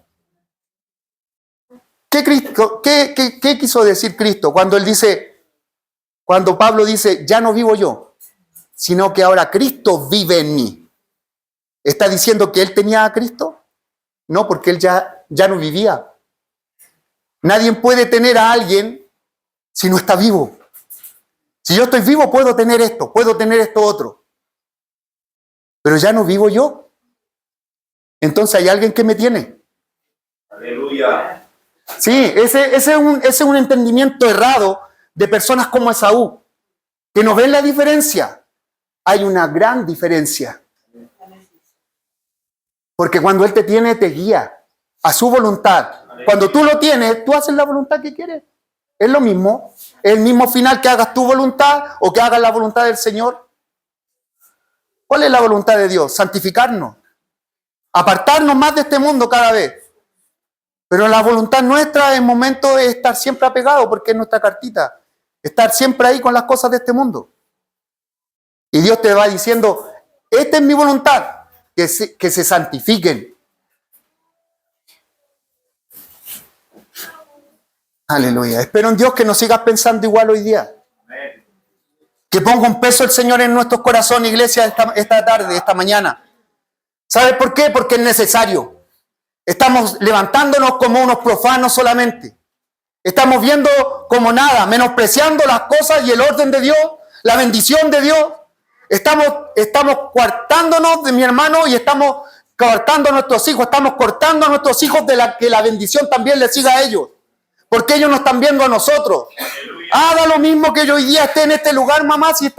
Speaker 1: ¿Qué quiso decir Cristo cuando Pablo dice, ya no vivo yo, sino que ahora Cristo vive en mí? ¿Está diciendo que Él tenía a Cristo? No, porque Él ya ya no vivía. Nadie puede tener a alguien si no está vivo. Si yo estoy vivo, puedo tener esto otro. Pero ya no vivo yo. Entonces hay alguien que me tiene.
Speaker 2: Aleluya.
Speaker 1: Sí, ese es un entendimiento errado de personas como Esaú, que no ven la diferencia. Hay una gran diferencia. Porque cuando Él te tiene, te guía a su voluntad. Cuando tú lo tienes, tú haces la voluntad que quieres. Es lo mismo. Es el mismo final que hagas tu voluntad o que hagas la voluntad del Señor. ¿Cuál es la voluntad de Dios? Santificarnos. Apartarnos más de este mundo cada vez. Pero la voluntad nuestra en momento es estar siempre apegado, porque es nuestra cartita. Estar siempre ahí con las cosas de este mundo. Y Dios te va diciendo, esta es mi voluntad, que se santifiquen. Aleluya. Espero en Dios que nos sigas pensando igual hoy día.
Speaker 2: Amén.
Speaker 1: Que ponga un peso el Señor en nuestros corazones, iglesia, esta tarde, esta mañana. ¿Sabes por qué? Porque es necesario. Estamos levantándonos como unos profanos solamente. Estamos viendo como nada, menospreciando las cosas y el orden de Dios, la bendición de Dios. Estamos coartándonos de mi hermano y estamos coartando a nuestros hijos. Estamos cortando a nuestros hijos de que la bendición también les siga a ellos. Porque ellos nos están viendo a nosotros. Haga lo mismo que yo hoy día esté en este lugar, mamá, si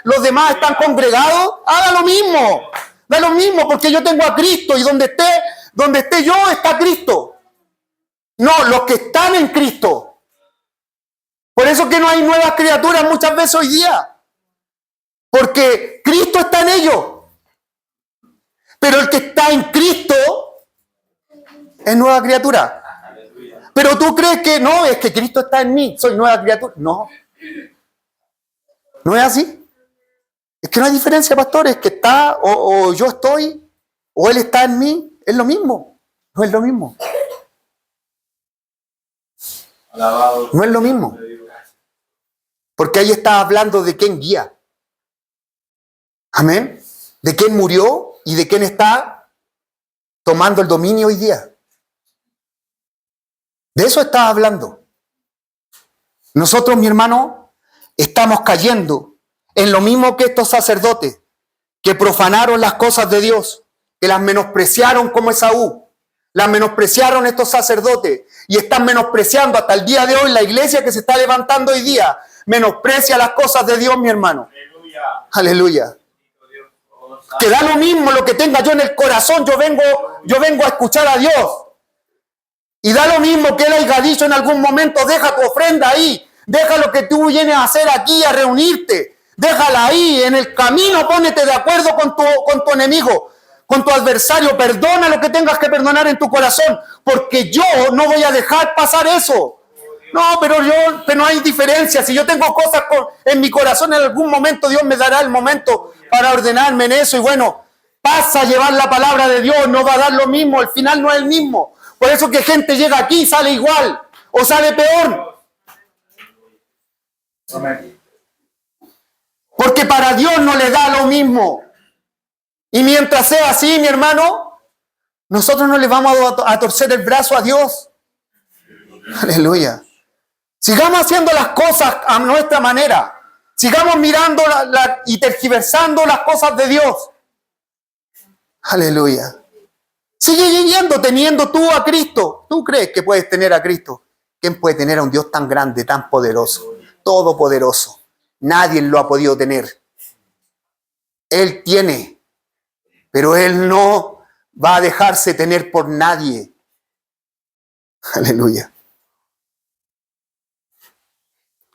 Speaker 1: los demás están congregados. Haga lo mismo. Da lo mismo, porque yo tengo a Cristo y donde esté yo está Cristo. No, los que están en Cristo. Por eso que no hay nuevas criaturas muchas veces hoy día. Porque Cristo está en ellos. Pero el que está en Cristo es nueva criatura. Pero tú crees que no, es que Cristo está en mí, soy nueva criatura. No. No es así. Es que no hay diferencia, pastor. Es que está, o yo estoy, o Él está en mí. Es lo mismo. No es lo mismo.
Speaker 2: Alabado.
Speaker 1: No es lo mismo. Porque ahí está hablando de quién guía. Amén. De quién murió y de quién está tomando el dominio hoy día. De eso está hablando. Nosotros, mi hermano, estamos cayendo en lo mismo que estos sacerdotes, que profanaron las cosas de Dios, que las menospreciaron como Esaú, las menospreciaron estos sacerdotes y están menospreciando hasta el día de hoy la iglesia que se está levantando hoy día, menosprecia las cosas de Dios, mi hermano.
Speaker 2: Aleluya.
Speaker 1: Aleluya. Que da lo mismo lo que tenga yo en el corazón, yo vengo a escuchar a Dios. Y da lo mismo que Él haya dicho en algún momento, deja tu ofrenda ahí, deja lo que tú vienes a hacer aquí, a reunirte, déjala ahí, en el camino pónete de acuerdo con tu enemigo, con tu adversario, perdona lo que tengas que perdonar en tu corazón, porque yo no voy a dejar pasar eso. No, pero no hay diferencia, si yo tengo cosas en mi corazón en algún momento, Dios me dará el momento para ordenarme en eso, y bueno, pasa a llevar la palabra de Dios, no va a dar lo mismo, el final no es el mismo. Por eso que gente llega aquí y sale igual o sale peor.
Speaker 2: Amén.
Speaker 1: Porque para Dios no le da lo mismo. Y mientras sea así, mi hermano, nosotros no le vamos a torcer el brazo a Dios. Aleluya. Sigamos haciendo las cosas a nuestra manera. Sigamos mirando y tergiversando las cosas de Dios. Aleluya. Sigue viviendo teniendo tú a Cristo. ¿Tú crees que puedes tener a Cristo? ¿Quién puede tener a un Dios tan grande, tan poderoso, todopoderoso? Nadie lo ha podido tener. Él tiene, pero Él no va a dejarse tener por nadie. Aleluya.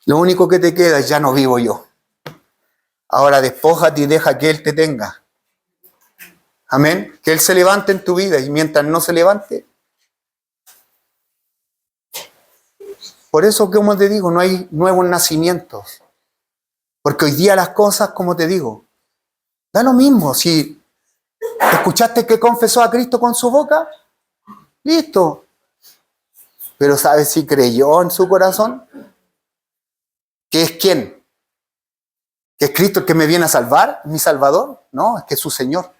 Speaker 1: Lo único que te queda es ya no vivo yo. Ahora despójate y deja que Él te tenga. Amén. Que Él se levante en tu vida y mientras no se levante. Por eso, como te digo, no hay nuevos nacimientos. Porque hoy día las cosas, como te digo, da lo mismo. Si escuchaste que confesó a Cristo con su boca, listo. Pero ¿sabes si creyó en su corazón? ¿Que es quién? ¿Que es Cristo el que me viene a salvar? ¿Mi Salvador? No, es que es su Señor.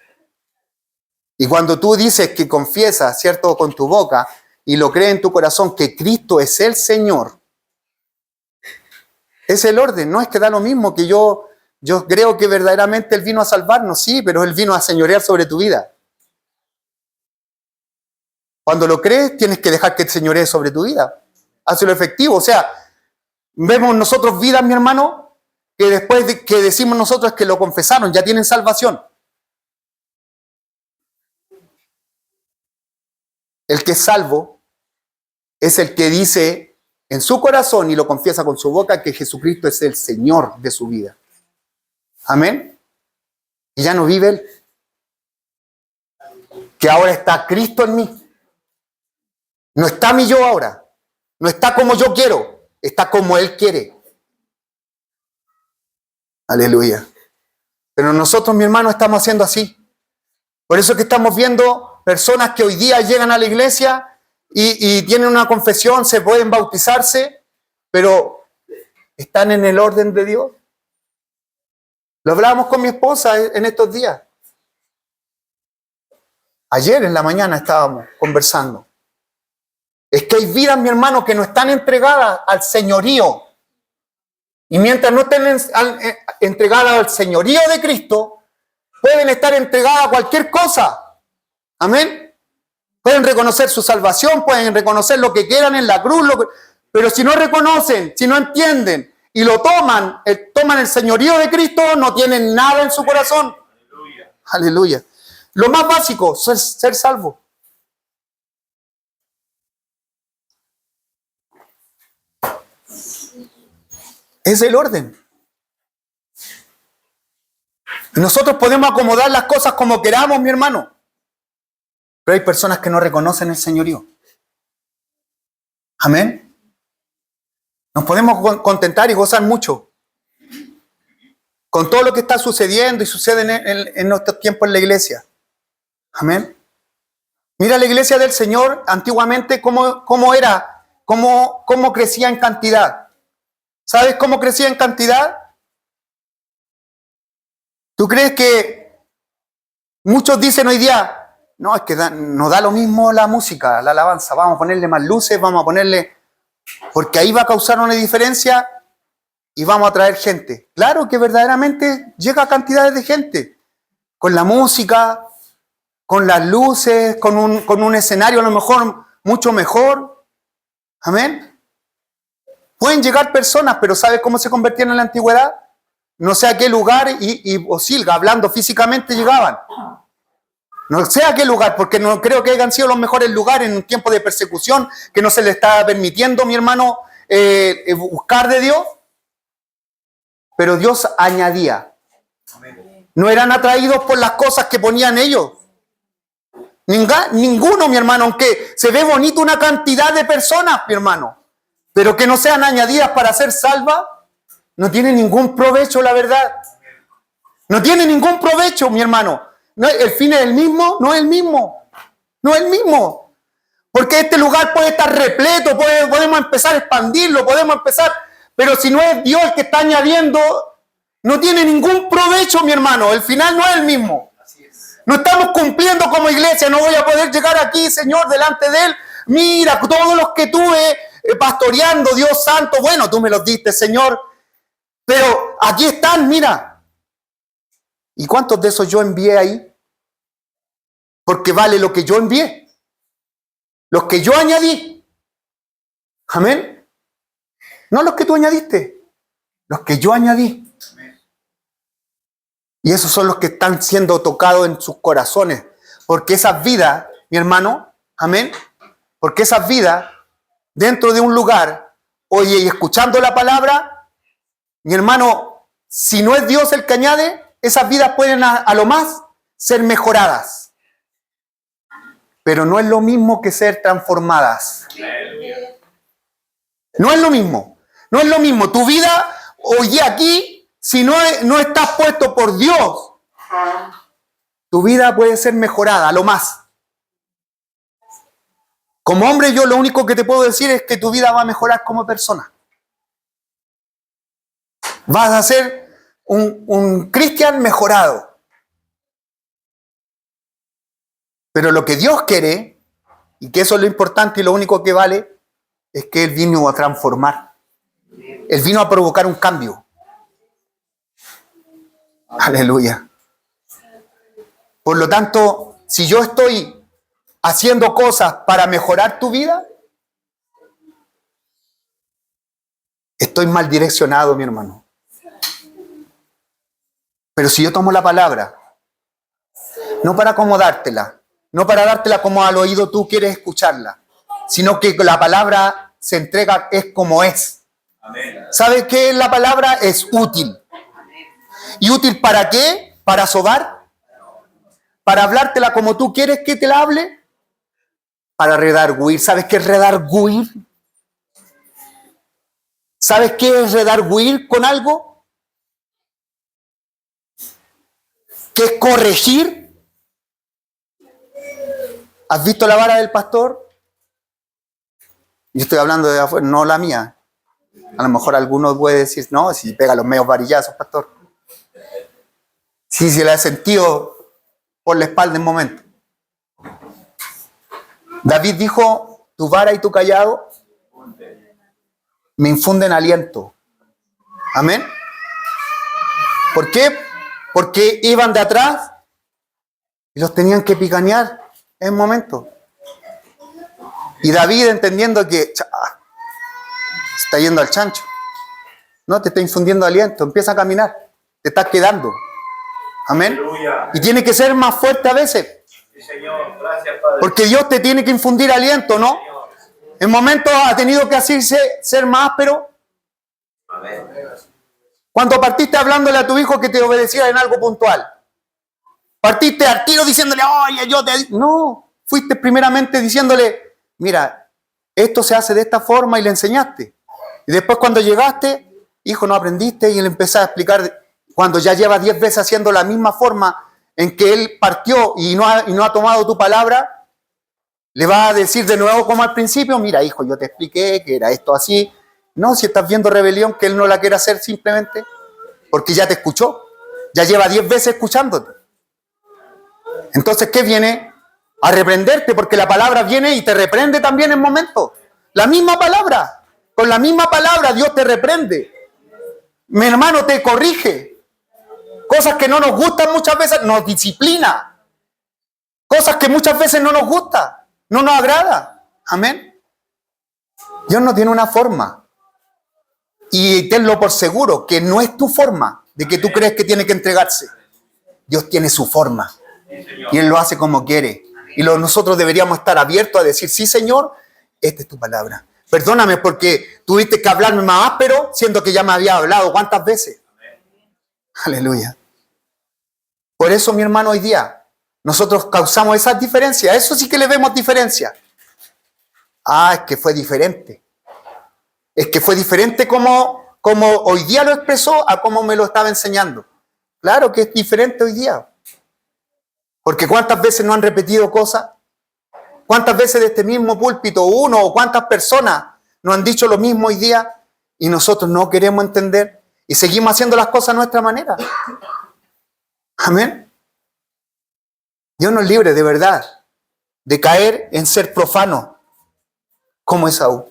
Speaker 1: Y cuando tú dices que confiesas, ¿cierto?, con tu boca, y lo crees en tu corazón que Cristo es el Señor, es el orden. No es que da lo mismo que yo creo que verdaderamente Él vino a salvarnos, sí, pero Él vino a señorear sobre tu vida. Cuando lo crees, tienes que dejar que Él señoree sobre tu vida. Hazlo efectivo. O sea, vemos nosotros vidas, mi hermano, que después de que decimos nosotros que lo confesaron, ya tienen salvación. El que es salvo es el que dice en su corazón y lo confiesa con su boca que Jesucristo es el Señor de su vida. Amén. Y ya no vive Él. Que ahora está Cristo en mí. No está mi yo ahora. No está como yo quiero. Está como Él quiere. Aleluya. Pero nosotros, mi hermano, estamos haciendo así. Por eso es que estamos viendo personas que hoy día llegan a la iglesia y tienen una confesión, se pueden bautizarse, pero están en el orden de Dios. Lo hablábamos con mi esposa en estos días. Ayer en la mañana estábamos conversando. Es que hay vidas, mi hermano, que no están entregadas al señorío. Y mientras no estén entregadas al señorío de Cristo, pueden estar entregadas a cualquier cosa. Amén. Pueden reconocer su salvación, pueden reconocer lo que quieran en la cruz, pero si no reconocen, si no entienden y lo toman el señorío de Cristo, no tienen nada en su corazón. Aleluya. Aleluya. Lo más básico es ser salvo. Es el orden. Nosotros podemos acomodar las cosas como queramos, mi hermano. Pero hay personas que no reconocen el señorío. Amén. Nos podemos contentar y gozar mucho con todo lo que está sucediendo y sucede en nuestros tiempos en la iglesia. Amén. Mira la iglesia del Señor antiguamente cómo era, cómo crecía en cantidad. ¿Sabes cómo crecía en cantidad? ¿Tú crees que muchos dicen hoy día, no, es que nos da lo mismo la música, la alabanza, vamos a ponerle más luces, vamos a ponerle, porque ahí va a causar una diferencia y vamos a atraer gente? Claro que verdaderamente llega a cantidades de gente, con la música, con las luces, con un escenario a lo mejor mucho mejor. Amén. Pueden llegar personas, pero ¿sabes cómo se convertían en la antigüedad? No sé a qué lugar y Osilga, hablando físicamente, llegaban. No sé a qué lugar, porque no creo que hayan sido los mejores lugares en un tiempo de persecución, que no se le estaba permitiendo, mi hermano, buscar de Dios. Pero Dios añadía. No eran atraídos por las cosas que ponían ellos. Ninguno, mi hermano, aunque se ve bonito una cantidad de personas, mi hermano, pero que no sean añadidas para ser salvas, no tiene ningún provecho, la verdad. No tiene ningún provecho, mi hermano. No, el fin es el mismo, no es el mismo. No es el mismo. Porque este lugar puede estar repleto, podemos empezar a expandirlo, podemos empezar, pero si no es Dios el que está añadiendo, no tiene ningún provecho, mi hermano. El final no es el mismo. No estamos cumpliendo como iglesia. No voy a poder llegar aquí, Señor, delante de Él. Mira, todos los que tuve pastoreando, Dios santo, bueno, tú me los diste, Señor. Pero aquí están, mira. ¿Y cuántos de esos yo envié ahí? Porque vale lo que yo envié. Los que yo añadí. Amén. No los que tú añadiste. Los que yo añadí. Y esos son los que están siendo tocados en sus corazones. Porque esas vidas, mi hermano, amén. Porque esas vidas, dentro de un lugar, oye, y escuchando la palabra, mi hermano, si no es Dios el que añade, esas vidas pueden a lo más ser mejoradas. Pero no es lo mismo que ser transformadas. No es lo mismo. No es lo mismo. Tu vida, oye, aquí, si no estás puesto por Dios, tu vida puede ser mejorada, a lo más. Como hombre, yo lo único que te puedo decir es que tu vida va a mejorar como persona. Vas a ser un cristiano mejorado. Pero lo que Dios quiere y que eso es lo importante y lo único que vale, es que Él vino a transformar. Él vino a provocar un cambio. Aleluya. Por lo tanto, si yo estoy haciendo cosas para mejorar tu vida, estoy mal direccionado, mi hermano. Pero si yo tomo la palabra, no para acomodártela, no para dártela como al oído tú quieres escucharla, sino que la palabra se entrega es como es.
Speaker 2: Amén.
Speaker 1: ¿Sabes qué? La palabra es útil. ¿Y útil para qué? ¿Para sobar? ¿Para hablártela como tú quieres que te la hable? Para redarguir. ¿Sabes qué es redarguir? ¿Sabes qué es redarguir con algo? ¿Qué es corregir? ¿Has visto la vara del pastor? Yo estoy hablando de afuera, no la mía. A lo mejor algunos puede decir, no, si pega los medios varillazos, pastor. Sí, se le ha sentido por la espalda en momento. David dijo, tu vara y tu callado me infunden aliento. Amén. ¿Por qué? Porque iban de atrás y los tenían que picanear en un momento. Y David, entendiendo que se está yendo al chancho, no te está infundiendo aliento, empieza a caminar, te estás quedando. Amén.
Speaker 2: Aleluya.
Speaker 1: Y tiene que ser más fuerte a veces,
Speaker 2: Sí, Señor. Gracias, Padre.
Speaker 1: porque Dios te tiene que infundir aliento, ¿no?
Speaker 2: Señor.
Speaker 1: En momentos ha tenido que hacerse ser más áspero.
Speaker 2: Amén.
Speaker 1: Cuando partiste hablándole a tu hijo que te obedeciera en algo puntual, partiste al tiro diciéndole, oye, yo te... No, fuiste primeramente diciéndole, mira, esto se hace de esta forma y le enseñaste. Y después cuando llegaste, hijo, no aprendiste, y le empecé a explicar, cuando ya lleva 10 veces haciendo la misma forma en que él partió y no ha tomado tu palabra, le va a decir de nuevo como al principio, mira, hijo, yo te expliqué que era esto así. No, si estás viendo rebelión, que él no la quiere hacer simplemente porque ya te escuchó. Ya lleva 10 veces escuchándote. Entonces, ¿qué viene? A reprenderte, porque la palabra viene y te reprende también en momentos. La misma palabra. Con la misma palabra Dios te reprende. Mi hermano te corrige. Cosas que no nos gustan muchas veces, nos disciplina. Cosas que muchas veces no nos gustan, no nos agrada. Amén. Dios no tiene una forma. Y tenlo por seguro, que no es tu forma de que tú crees que tiene que entregarse. Dios tiene su forma. Y Él lo hace como quiere. Y nosotros deberíamos estar abiertos a decir, sí, Señor, esta es tu palabra. Perdóname porque tuviste que hablarme más áspero, siendo que ya me había hablado. ¿Cuántas veces? Aleluya. Por eso, mi hermano, hoy día, nosotros causamos esas diferencias. Eso sí que le vemos diferencia. Es que fue diferente. Es que fue diferente como hoy día lo expresó a como me lo estaba enseñando. Claro que es diferente hoy día. Porque ¿cuántas veces no han repetido cosas? ¿Cuántas veces de este mismo púlpito uno o cuántas personas nos han dicho lo mismo hoy día y nosotros no queremos entender y seguimos haciendo las cosas a nuestra manera? Amén. Dios nos libre de verdad de caer en ser profano como Esaú.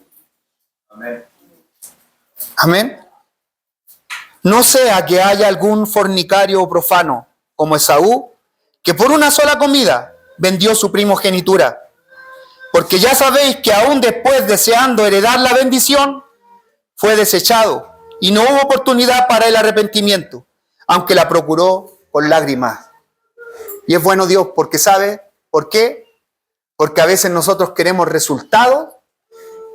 Speaker 2: Amén.
Speaker 1: Amén. No sea que haya algún fornicario o profano como Esaú, que por una sola comida vendió su primogenitura. Porque ya sabéis que aún después, deseando heredar la bendición, fue desechado y no hubo oportunidad para el arrepentimiento, aunque la procuró con lágrimas. Y es bueno Dios porque ¿sabe por qué? Porque a veces nosotros queremos resultados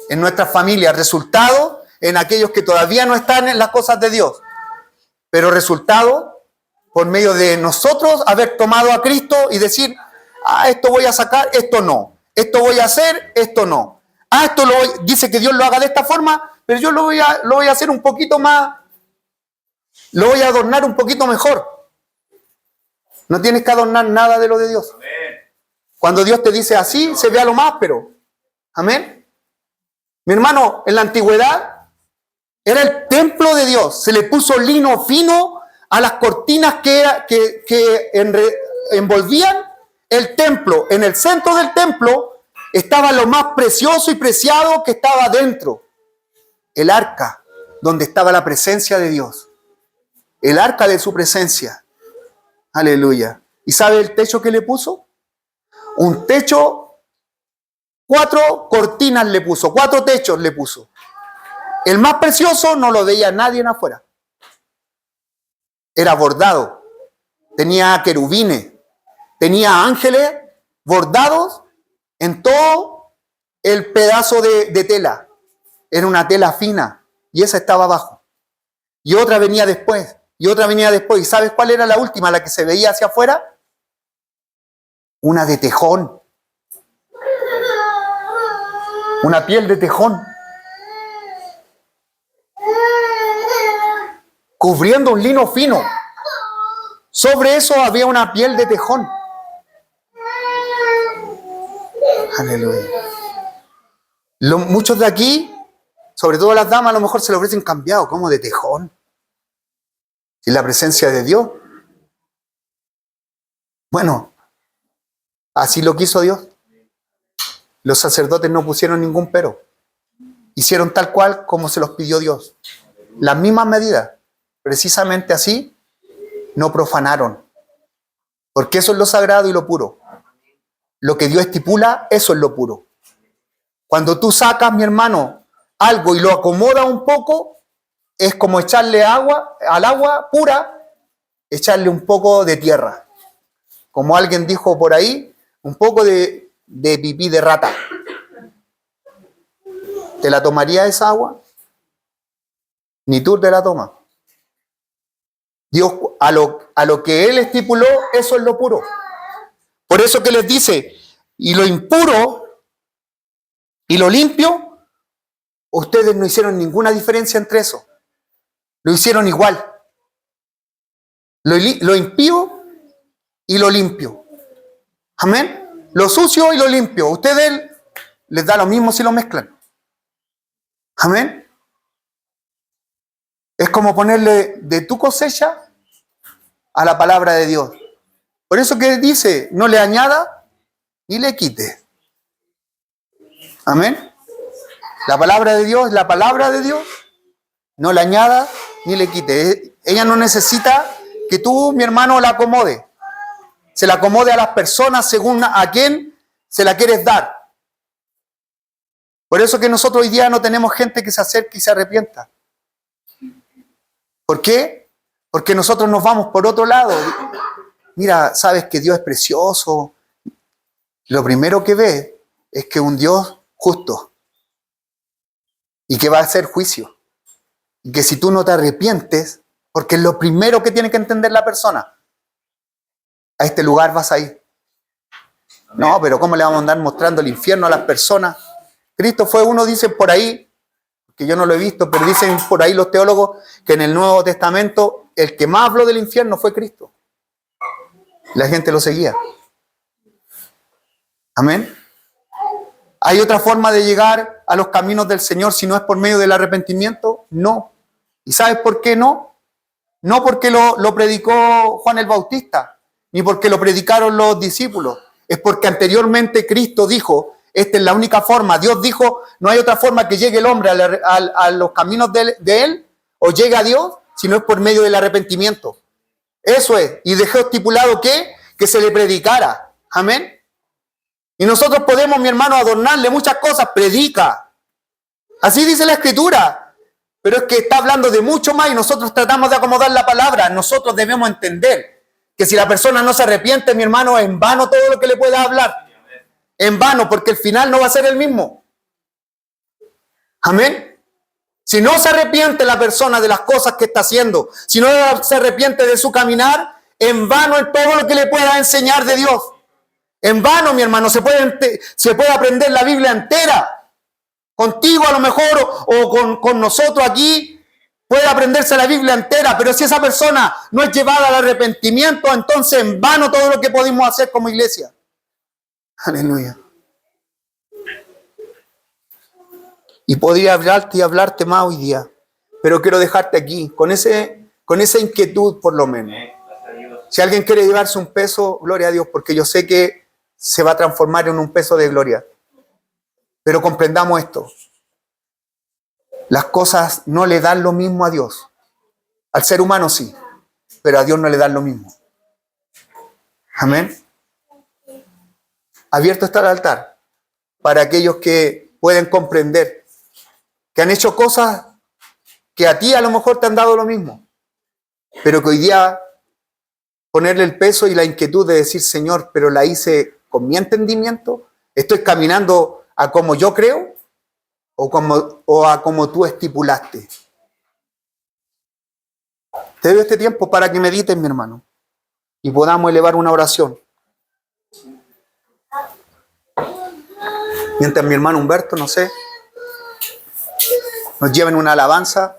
Speaker 1: en nuestras familias, resultados en aquellos que todavía no están en las cosas de Dios, pero resultados por medio de nosotros haber tomado a Cristo y decir, esto voy a sacar, esto no. Esto voy a hacer, esto no. Dice que Dios lo haga de esta forma, pero yo lo voy a hacer un poquito más, lo voy a adornar un poquito mejor. No tienes que adornar nada de lo de Dios.
Speaker 2: Amén.
Speaker 1: Cuando Dios te dice así, se vea lo más áspero. Amén. Mi hermano, en la antigüedad era el templo de Dios. Se le puso lino fino a las cortinas que envolvían el templo. En el centro del templo estaba lo más precioso y preciado que estaba dentro. El arca, donde estaba la presencia de Dios. El arca de su presencia. Aleluya. ¿Y sabe el techo que le puso? Un techo, 4 cortinas le puso, 4 techos le puso. El más precioso no lo veía nadie en afuera. Era bordado. Tenía querubines. Tenía ángeles bordados en todo el pedazo de tela. Era una tela fina. Y esa estaba abajo. Y otra venía después. Y otra venía después. ¿Y sabes cuál era la última, la que se veía hacia afuera? Una de tejón. Una piel de tejón. Cubriendo un lino fino. Sobre eso había una piel de tejón. Aleluya. Muchos de aquí, sobre todo las damas, a lo mejor se lo ofrecen cambiado, como de tejón. Y la presencia de Dios. Bueno, así lo quiso Dios. Los sacerdotes no pusieron ningún pero. Hicieron tal cual como se los pidió Dios. Las mismas medidas. Precisamente así, no profanaron. Porque eso es lo sagrado y lo puro. Lo que Dios estipula, eso es lo puro. Cuando tú sacas, mi hermano, algo y lo acomodas un poco, es como echarle agua, al agua pura, echarle un poco de tierra. Como alguien dijo por ahí, un poco de pipí de rata. ¿Te la tomaría esa agua? Ni tú te la tomas. Dios, a lo que Él estipuló, eso es lo puro. Por eso que les dice, y lo impuro y lo limpio, ustedes no hicieron ninguna diferencia entre eso. Lo hicieron igual. Lo impío y lo limpio. Amén. Lo sucio y lo limpio. Ustedes les da lo mismo si lo mezclan. Amén. Es como ponerle de tu cosecha a la palabra de Dios. Por eso que dice, no le añada ni le quite. Amén. La palabra de Dios es la palabra de Dios. No le añada ni le quite. Ella no necesita que tú, mi hermano, la acomode. Se la acomode a las personas según a quién se la quieres dar. Por eso que nosotros hoy día no tenemos gente que se acerque y se arrepienta. ¿Por qué? Porque nosotros nos vamos por otro lado. Mira, sabes que Dios es precioso. Lo primero que ve es que un Dios justo y que va a hacer juicio. Y que si tú no te arrepientes, porque es lo primero que tiene que entender la persona, a este lugar vas a ir. No, pero ¿cómo le vamos a andar mostrando el infierno a las personas? Cristo fue uno, dicen por ahí, que yo no lo he visto, pero dicen por ahí los teólogos que en el Nuevo Testamento el que más habló del infierno fue Cristo. La gente lo seguía. Amén. ¿Hay otra forma de llegar a los caminos del Señor si no es por medio del arrepentimiento? No. ¿Y sabes por qué no? No porque lo predicó Juan el Bautista, ni porque lo predicaron los discípulos. Es porque anteriormente Cristo dijo, esta es la única forma. Dios dijo, no hay otra forma que llegue el hombre a los caminos de Él, o llegue a Dios, si no es por medio del arrepentimiento. Eso es. Y dejó estipulado que se le predicara. Amén. Y nosotros podemos, mi hermano, adornarle muchas cosas. Predica. Así dice la Escritura. Pero es que está hablando de mucho más y nosotros tratamos de acomodar la palabra. Nosotros debemos entender que si la persona no se arrepiente, mi hermano, es en vano todo lo que le pueda hablar. En vano, porque el final no va a ser el mismo. Amén. Si no se arrepiente la persona de las cosas que está haciendo, si no se arrepiente de su caminar, en vano es todo lo que le pueda enseñar de Dios. En vano, mi hermano, se puede aprender la Biblia entera. Contigo a lo mejor o con nosotros aquí puede aprenderse la Biblia entera, pero si esa persona no es llevada al arrepentimiento, entonces en vano todo lo que podemos hacer como iglesia. Aleluya. Y podría hablarte y hablarte más hoy día, pero quiero dejarte aquí, con esa inquietud por lo menos. Si alguien quiere llevarse un peso, gloria a Dios, porque yo sé que se va a transformar en un peso de gloria. Pero comprendamos esto. Las cosas no le dan lo mismo a Dios. Al ser humano sí, pero a Dios no le dan lo mismo. Amén. Abierto está el altar para aquellos que pueden comprender que han hecho cosas que a ti a lo mejor te han dado lo mismo, pero que hoy día ponerle el peso y la inquietud de decir, Señor, pero la hice con mi entendimiento, estoy caminando a como yo creo o a como tú estipulaste. Te doy este tiempo para que medites, mi hermano, y podamos elevar una oración. Mientras mi hermano Humberto, no sé, nos lleven una alabanza.